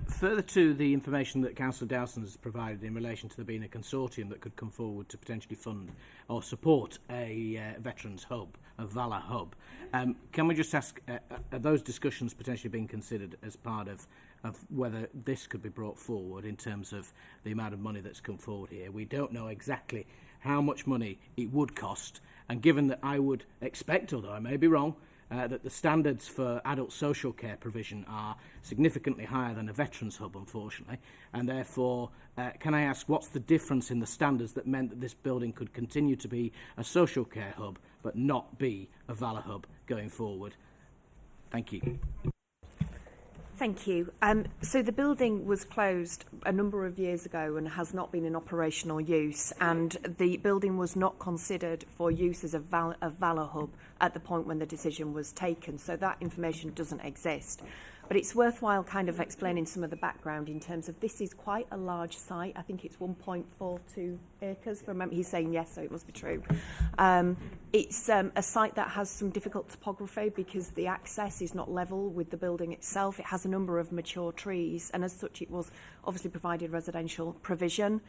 Further to the information that Councillor Dowson has provided in relation to there being a consortium that could come forward to potentially fund or support a Veterans Hub, a Valor Hub, can we just ask, are those discussions potentially being considered as part of whether this could be brought forward in terms of the amount of money that's come forward here? We don't know exactly how much money it would cost, and given that I would expect, although I may be wrong, that the standards for adult social care provision are significantly higher than a Veterans Hub, unfortunately, and therefore, can I ask what's the difference in the standards that meant that this building could continue to be a social care hub but not be a Valor Hub going forward? Thank you. Thank you. So the building was closed a number of years ago and has not been in operational use, and the building was not considered for use as a Valor Hub at the point when the decision was taken, so that information doesn't exist. But it's worthwhile kind of explaining some of the background in terms of this is quite a large site. I think it's 1.42 acres. Remember, he's saying yes, so it must be true. It's a site that has some difficult topography because the access is not level with the building itself. It has a number of mature trees, and as such, it was obviously provided residential provision.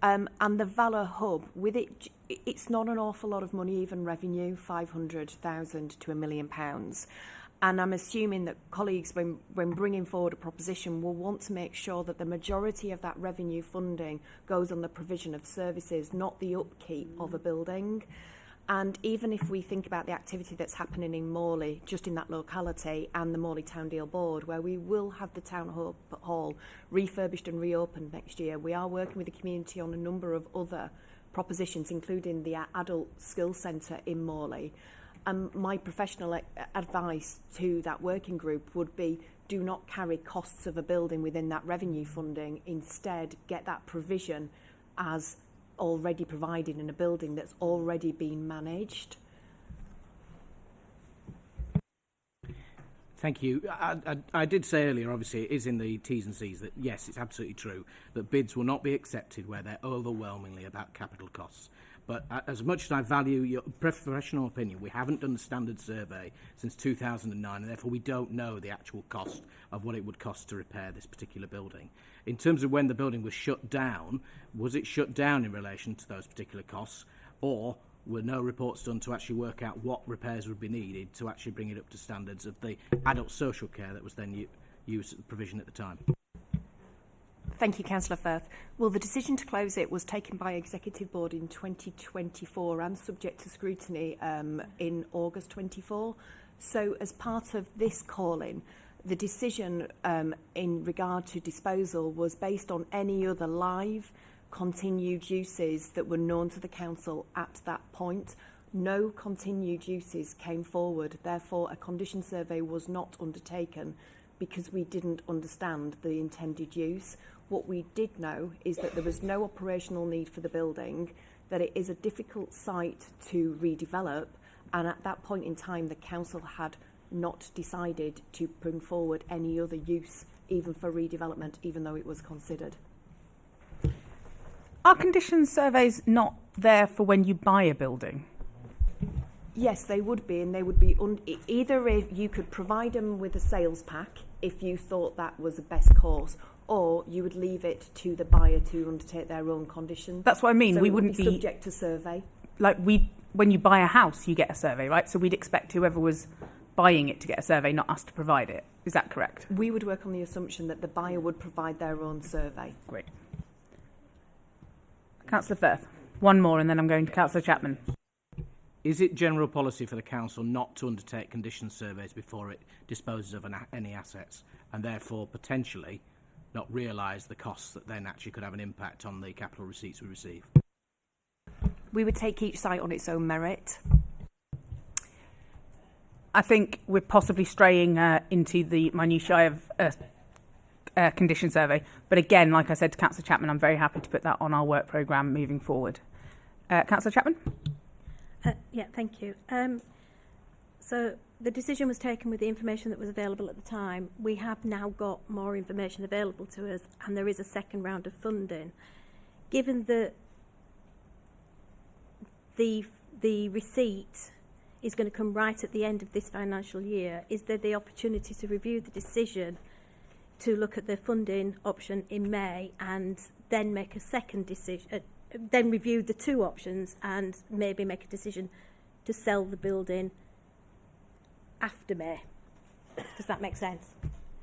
And the Valor Hub, with it, it's not an awful lot of money, even revenue, £500,000 to £1 million. And I'm assuming that colleagues, when bringing forward a proposition, will want to make sure that the majority of that revenue funding goes on the provision of services, not the upkeep of a building. And even if we think about the activity that's happening in Morley, just in that locality, and the Morley Town Deal Board, where we will have the town hall refurbished and reopened next year, we are working with the community on a number of other propositions, including the Adult Skills Centre in Morley. My professional advice to that working group would be, do not carry costs of a building within that revenue funding. Instead, get that provision as already provided in a building that's already been managed. Thank you. I did say earlier, obviously, it is in the T's and C's that, yes, it's absolutely true that bids will not be accepted where they're overwhelmingly about capital costs. But as much as I value your professional opinion, we haven't done the standard survey since 2009, and therefore we don't know the actual cost of what it would cost to repair this particular building. In terms of when the building was shut down, was it shut down in relation to those particular costs, or were no reports done to actually work out what repairs would be needed to actually bring it up to standards of the adult social care that was then used as the provision at the time? Thank you, Councillor Firth. Well, the decision to close it was taken by Executive Board in 2024 and subject to scrutiny in August 24. So as part of this calling, the decision in regard to disposal was based on any other live continued uses that were known to the council at that point. No continued uses came forward. Therefore, a condition survey was not undertaken because we didn't understand the intended use. What we did know is that there was no operational need for the building, that it is a difficult site to redevelop, and at that point in time the council had not decided to bring forward any other use, even for redevelopment, even though it was considered. Are condition surveys not there for when you buy a building? Yes, they would be, and they would be either if you could provide them with a sales pack if you thought that was the best course, or you would leave it to the buyer to undertake their own conditions. That's what I mean. So we it would wouldn't be subject to survey. Like when you buy a house, you get a survey, right? So we'd expect whoever was buying it to get a survey, not us to provide it. Is that correct? We would work on the assumption that the buyer would provide their own survey. Great. Councillor Firth. One more and then I'm going to Councillor Chapman. Is it general policy for the council not to undertake condition surveys before it disposes of any assets, and therefore potentially not realise the costs that then actually could have an impact on the capital receipts we receive? We would take each site on its own merit. I think we're possibly straying into the minutiae of a condition survey. But again, like I said to Councillor Chapman, I'm very happy to put that on our work programme moving forward. Councillor Chapman? Yeah, thank you. So the decision was taken with the information that was available at the time. We have now got more information available to us, and there is a second round of funding. Given that the receipt is going to come right at the end of this financial year, is there the opportunity to review the decision to look at the funding option in May and then make a second decision, then review the two options and maybe make a decision to sell the building after May? Does that make sense?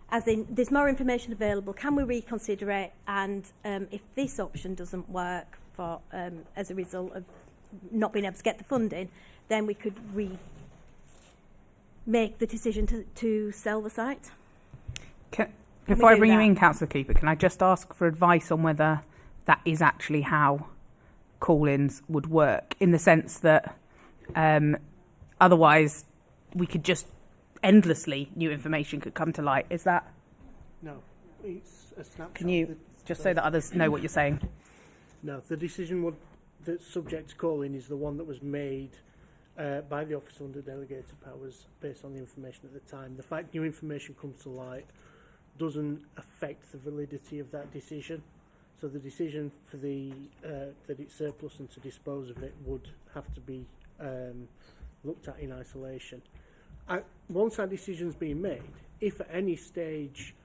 As in, there's more information available, can we reconsider it? And if this option doesn't work for as a result of not being able to get the funding, then we could make the decision to sell the site. Before I bring you in, Councillor Cooper, can I just ask for advice on whether that is actually how call-ins would work, in the sense that otherwise we could just endlessly new information could come to light. Is that? No, it's a snapshot. Can you just so that others know what you're saying? No, the decision that's subject to call-in is the one that was made by the officer under delegated powers based on the information at the time. The fact new information comes to light doesn't affect the validity of that decision. So the decision for that it's surplus and to dispose of it would have to be looked at in isolation. Once that decision's been made, if at any stage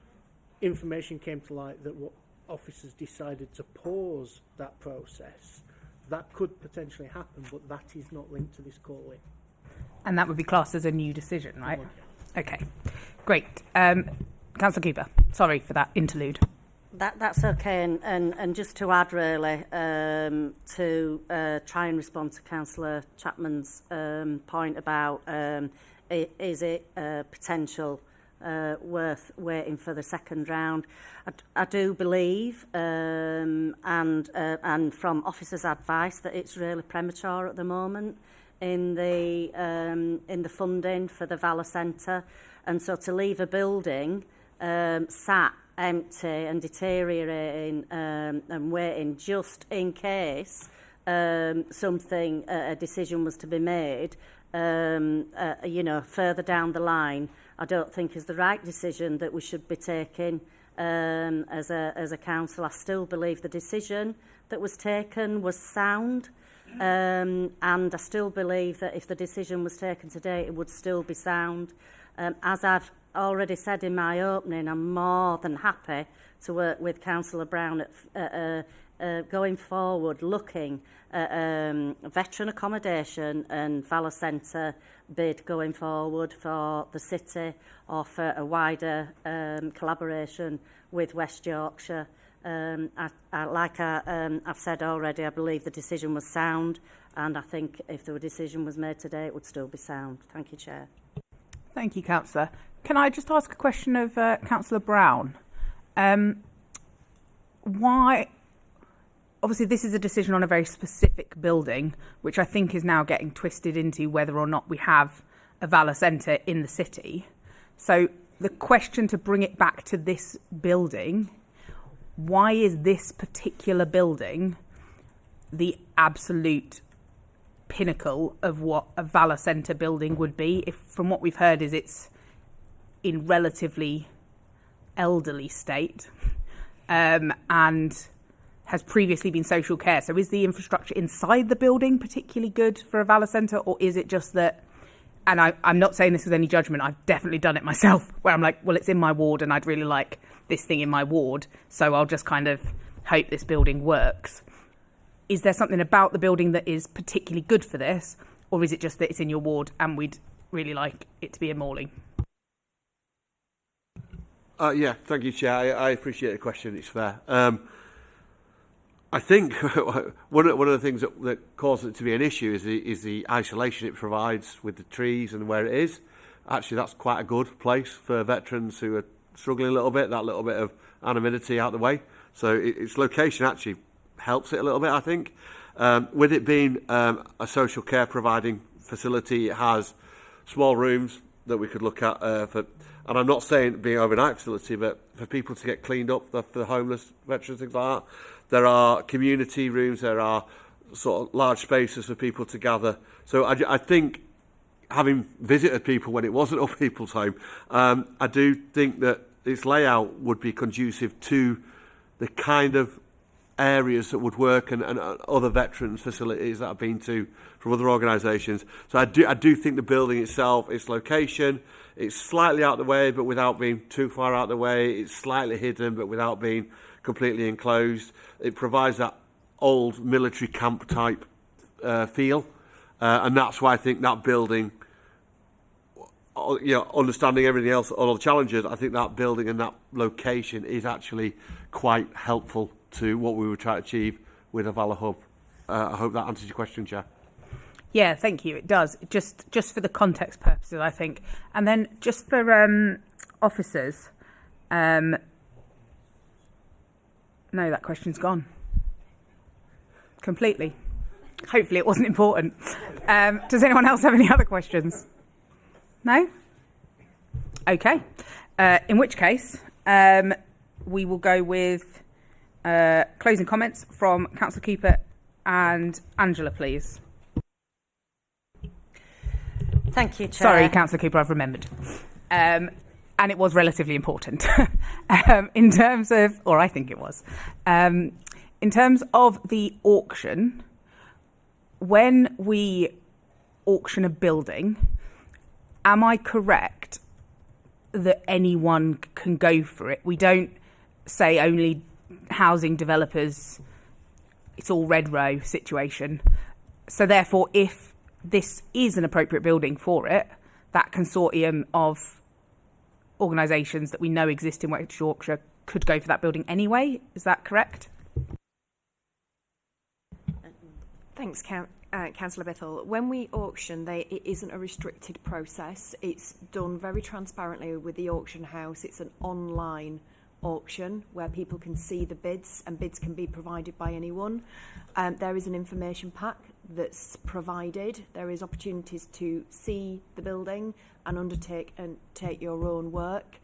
information came to light that what officers decided to pause that process, that could potentially happen, but that is not linked to this call-in. And that would be classed as a new decision, right? Okay, great. Councillor Cooper, sorry for that interlude. That's okay, and just to add really, to try and respond to Councillor Chapman's point about is it potential worth waiting for the second round. I do believe, and from officers' advice, that it's really premature at the moment in the funding for the Valor Centre, and so to leave a building sat empty and deteriorating and waiting just in case something, a decision was to be made, further down the line, I don't think is the right decision that we should be taking as a council. I still believe the decision that was taken was sound, and I still believe that if the decision was taken today, it would still be sound. As I've already said in my opening, I'm more than happy to work with Councillor Brown at going forward, looking at veteran accommodation and Valor Centre bid going forward for the city, or for a wider collaboration with West Yorkshire. I've said already, I believe the decision was sound, and I think if the decision was made today, it would still be sound. Thank you, Chair. Thank you, Councillor. Can I just ask a question of Councillor Brown? Why? Obviously, this is a decision on a very specific building, which I think is now getting twisted into whether or not we have a Valor Centre in the city. So the question to bring it back to this building, why is this particular building the absolute pinnacle of what a Valor Centre building would be? If from what we've heard is it's in relatively elderly state and has previously been social care. So is the infrastructure inside the building particularly good for a Valor Centre, or is it just that, and I'm not saying this with any judgment, I've definitely done it myself, where I'm like, well, it's in my ward and I'd really like this thing in my ward, so I'll just kind of hope this building works. Is there something about the building that is particularly good for this, or is it just that it's in your ward and we'd really like it to be a Morley. Yeah, thank you, Chair. I appreciate the question. It's fair. I think one of the things that causes it to be an issue is the isolation it provides with the trees and where it is. Actually, that's quite a good place for veterans who are struggling a little bit, that little bit of anonymity out the way. So its location actually helps it a little bit, I think. With it being a social care providing facility, it has small rooms that we could look at and I'm not saying being an overnight facility, but for people to get cleaned up, for the homeless veterans, things like that. There are community rooms, there are sort of large spaces for people to gather. So I think, having visited people when it wasn't a people's home, I do think that its layout would be conducive to the kind of areas that would work and other veterans facilities that I've been to from other organisations. So I do think the building itself, its location, it's slightly out of the way but without being too far out of the way. It's slightly hidden but without being completely enclosed. It provides that old military camp type feel, and that's why I think that building, understanding everything else, all the challenges, I think that building and that location is actually quite helpful to what we were trying to achieve with a Valor Hub. I hope that answers your question, Chair. Yeah, thank you. It does. Just for the context purposes, I think. And then just for officers, no, that question's gone. Completely. Hopefully it wasn't important. Does anyone else have any other questions? No? Okay. In which case, we will go with closing comments from Councillor Cooper and Angela, please. Thank you, Chair. Sorry, Councillor Cooper, I've remembered. And it was relatively important in terms of, or I think it was, in terms of the auction. When we auction a building, am I correct that anyone can go for it? We don't say only housing developers, it's all red row situation. So therefore, if this is an appropriate building for it, that consortium of organisations that we know exist in West Yorkshire could go for that building anyway. Is that correct? Thanks, Councillor Bithell. When we auction, it isn't a restricted process. It's done very transparently with the auction house. It's an online auction where people can see the bids, and bids can be provided by anyone. There is an information pack that's provided. There is opportunities to see the building and undertake and take your own work.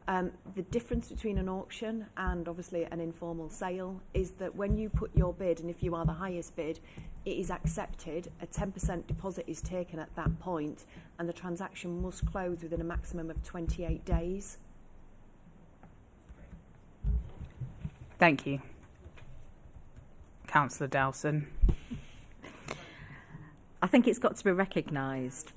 The difference between an auction and obviously an informal sale is that when you put your bid, and if you are the highest bid, it is accepted, a 10% deposit is taken at that point, and the transaction must close within a maximum of 28 days. Thank you. Councillor Dowson. I think it's got to be recognised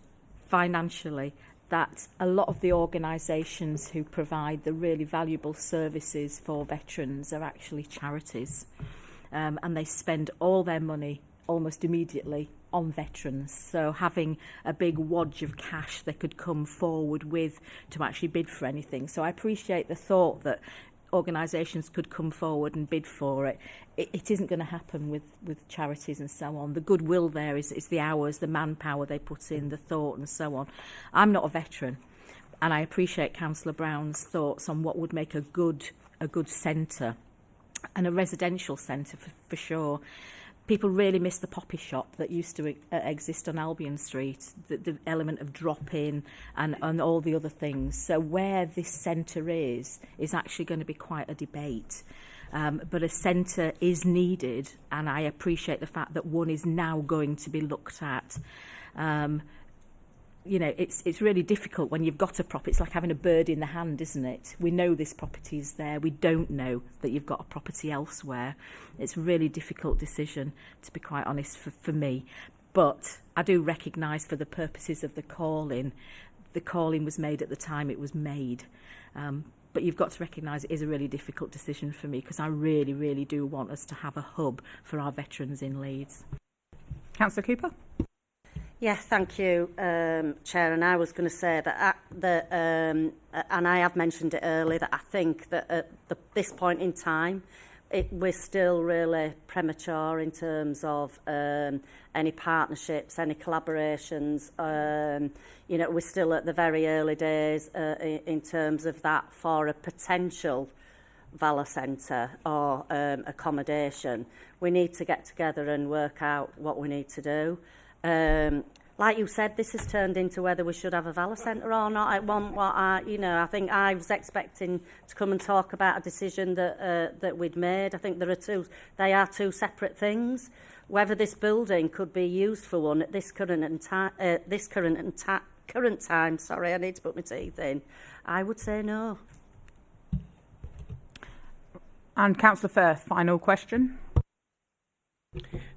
financially that a lot of the organisations who provide the really valuable services for veterans are actually charities, and they spend all their money almost immediately on veterans. So having a big wodge of cash they could come forward with to actually bid for anything. So I appreciate the thought that organisations could come forward and bid for it. It isn't going to happen with charities and so on. The goodwill there is the hours, the manpower they put in, the thought and so on. I'm not a veteran, and I appreciate Councillor Brown's thoughts on what would make a good centre, and a residential centre for sure. People really miss the poppy shop that used to exist on Albion Street, the element of drop-in and all the other things. So where this centre is actually going to be quite a debate. But a centre is needed, and I appreciate the fact that one is now going to be looked at. It's really difficult when you've got a property. It's like having a bird in the hand, isn't it? We know this property is there. We don't know that you've got a property elsewhere. It's a really difficult decision, to be quite honest, for me. But I do recognise, for the purposes of the calling was made at the time it was made. But you've got to recognise it is a really difficult decision for me, because I really, really do want us to have a hub for our veterans in Leeds. Councillor Cooper? Yeah, thank you, Chair. And I was going to say that, and I have mentioned it earlier, that I think that at this point in time, we're still really premature in terms of any partnerships, any collaborations. You know, we're still at the very early days in terms of that for a potential Valor Centre or accommodation. We need to get together and work out what we need to do. Like you said, this has turned into whether we should have a Valor Centre or not. I think I was expecting to come and talk about a decision that we'd made. I think they are two separate things. Whether this building could be used for one at this current time, sorry, I need to put my teeth in, I would say no. And Councillor Firth, final question.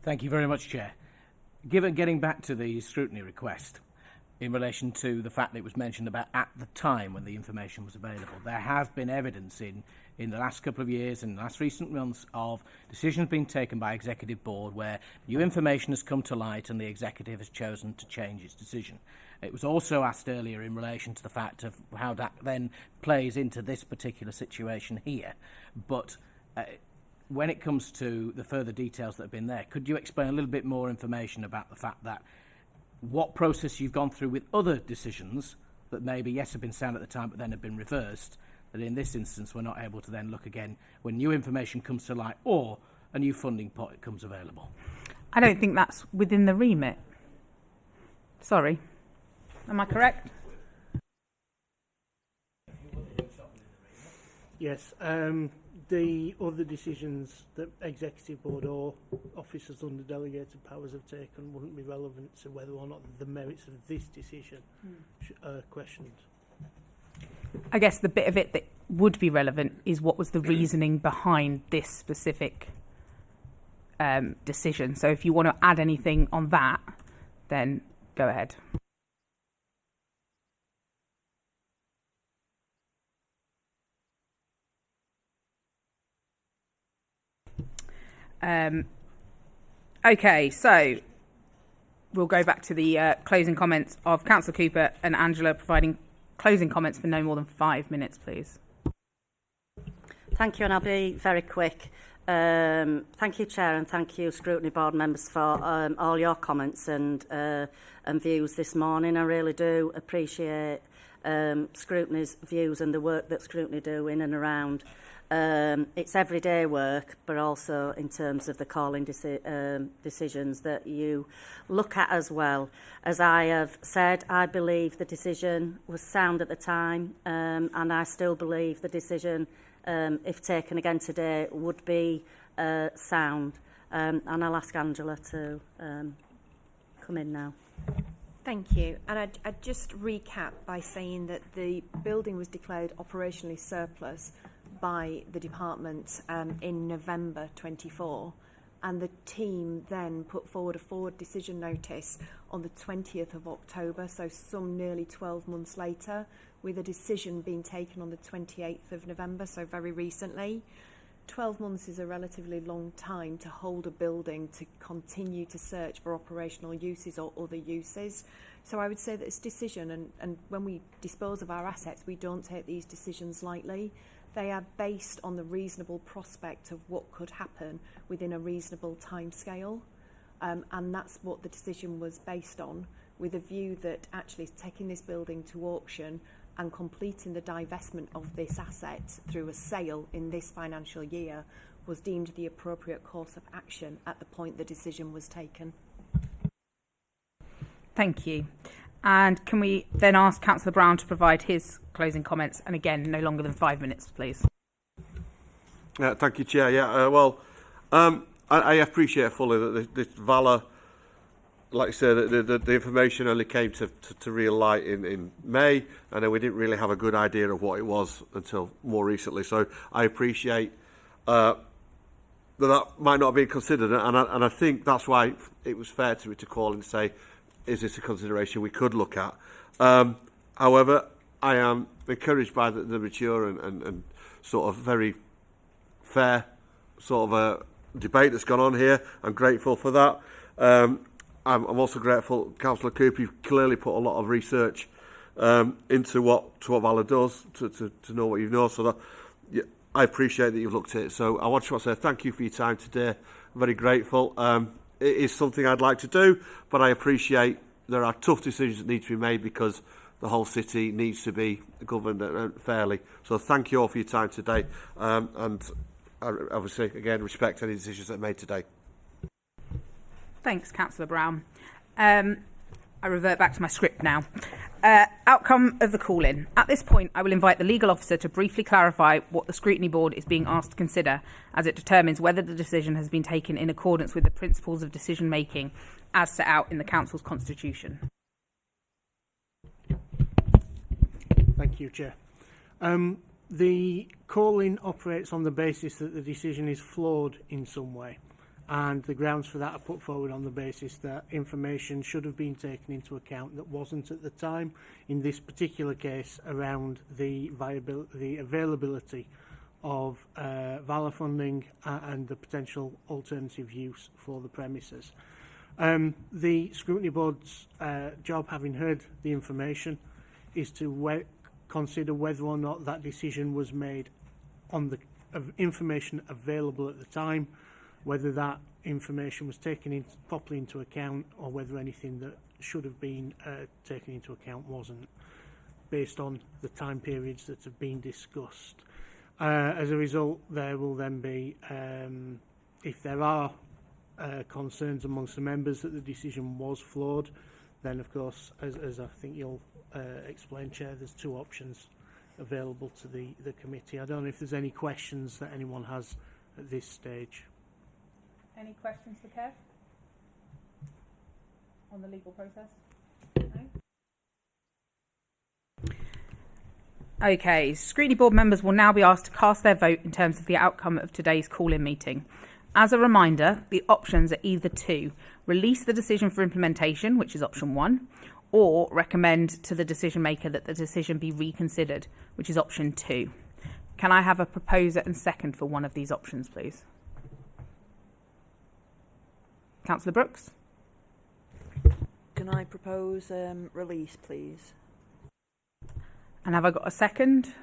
Thank you very much, Chair. Getting back to the scrutiny request in relation to the fact that it was mentioned about at the time when the information was available, there have been evidence in the last couple of years and the last recent months of decisions being taken by Executive Board where new information has come to light and the Executive has chosen to change its decision. It was also asked earlier in relation to the fact of how that then plays into this particular situation here. But when it comes to the further details that have been there, could you explain a little bit more information about the fact that what process you've gone through with other decisions that maybe, yes, have been sound at the time but then have been reversed, that in this instance we're not able to then look again when new information comes to light or a new funding pot comes available? I don't think that's within the remit. Sorry. Am I correct? Yes. The other decisions that Executive Board or officers under delegated powers have taken wouldn't be relevant to whether or not the merits of this decision are questioned. I guess the bit of it that would be relevant is what was the reasoning behind this specific decision. So if you want to add anything on that, then go ahead. Okay, so we'll go back to the closing comments of Councillor Cooper and Angela, providing closing comments for no more than 5 minutes, please. Thank you, and I'll be very quick. Thank you, Chair, and thank you, Scrutiny Board members, for all your comments and views this morning. I really do appreciate Scrutiny's views and the work that Scrutiny do in and around. It's everyday work, but also in terms of the calling decisions that you look at as well. As I have said, I believe the decision was sound at the time, and I still believe the decision, if taken again today, would be sound. And I'll ask Angela to come in now. Thank you. And I'd just recap by saying that the building was declared operationally surplus by the department in November 24, and the team then put forward a forward decision notice on the 20th of October, so some nearly 12 months later, with a decision being taken on the 28th of November, so very recently. 12 months is a relatively long time to hold a building to continue to search for operational uses or other uses. So I would say that this decision, and when we dispose of our assets, we don't take these decisions lightly. They are based on the reasonable prospect of what could happen within a reasonable timescale. And that's what the decision was based on, with a view that actually taking this building to auction and completing the divestment of this asset through a sale in this financial year was deemed the appropriate course of action at the point the decision was taken. Thank you. And can we then ask Councillor Brown to provide his closing comments? And again, no longer than 5 minutes, please. Thank you, Chair. I appreciate fully that this Valor, like I said, the information only came to real light in May, and then we didn't really have a good idea of what it was until more recently. So I appreciate that might not have been considered, and I think that's why it was fair to me to call and say, is this a consideration we could look at? However, I am encouraged by the mature and sort of very fair sort of a debate that's gone on here. I'm grateful for that. I'm also grateful, Councillor Cooper, you've clearly put a lot of research into what Valor does to know what you know. So that, yeah, I appreciate that you've looked at it. So I want to say thank you for your time today. I'm very grateful. It is something I'd like to do, but I appreciate there are tough decisions that need to be made because the whole city needs to be governed fairly. So thank you all for your time today. And I obviously, again, respect any decisions that are made today. Thanks, Councillor Brown. I revert back to my script now. Outcome of the call-in. At this point, I will invite the legal officer to briefly clarify what the Scrutiny Board is being asked to consider as it determines whether the decision has been taken in accordance with the principles of decision-making as set out in the Council's constitution. Thank you, Chair. The call-in operates on the basis that the decision is flawed in some way, and the grounds for that are put forward on the basis that information should have been taken into account that wasn't at the time, in this particular case around the availability of Valor funding and the potential alternative use for the premises. The Scrutiny Board's job, having heard the information, is to consider whether or not that decision was made on the information available at the time, whether that information was taken properly into account, or whether anything that should have been taken into account wasn't, based on the time periods that have been discussed. As a result, there will then be, if there are concerns amongst the members that the decision was flawed, then of course, as I think you'll explain, Chair, there's two options available to the committee. I don't know if there's any questions that anyone has at this stage. Any questions for Kev on the legal process? No? Okay, Scrutiny Board members will now be asked to cast their vote in terms of the outcome of today's call-in meeting. As a reminder, the options are either to release the decision for implementation, which is option 1, or recommend to the decision maker that the decision be reconsidered, which is option 2. Can I have a proposer and second for one of these options, please? Councillor Brooks? Can I propose release, please? And have I got a second?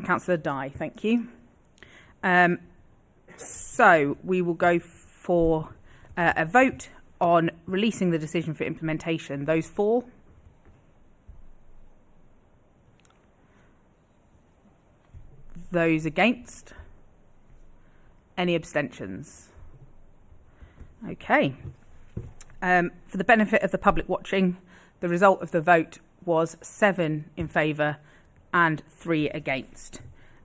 Councillor Dye, thank you. So we will go for a vote on releasing the decision for implementation. Those for? Those against? Any abstentions? Okay. For the benefit of the public watching, the result of the vote was 7 in favour and 3 against.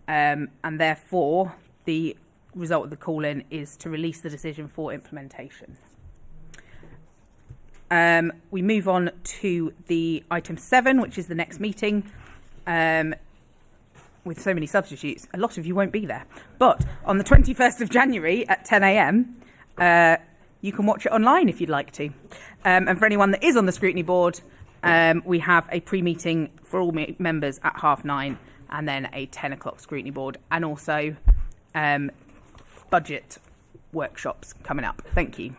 And therefore, the result of the call-in is to release the decision for implementation. We move on to the item 7, which is the next meeting. With so many substitutes, a lot of you won't be there. But on the 21st of January at 10 a.m, you can watch it online if you'd like to. And for anyone that is on the Scrutiny Board, we have a pre-meeting for all members at 9:30, and then a 10 o'clock Scrutiny Board, and also budget workshops coming up. Thank you.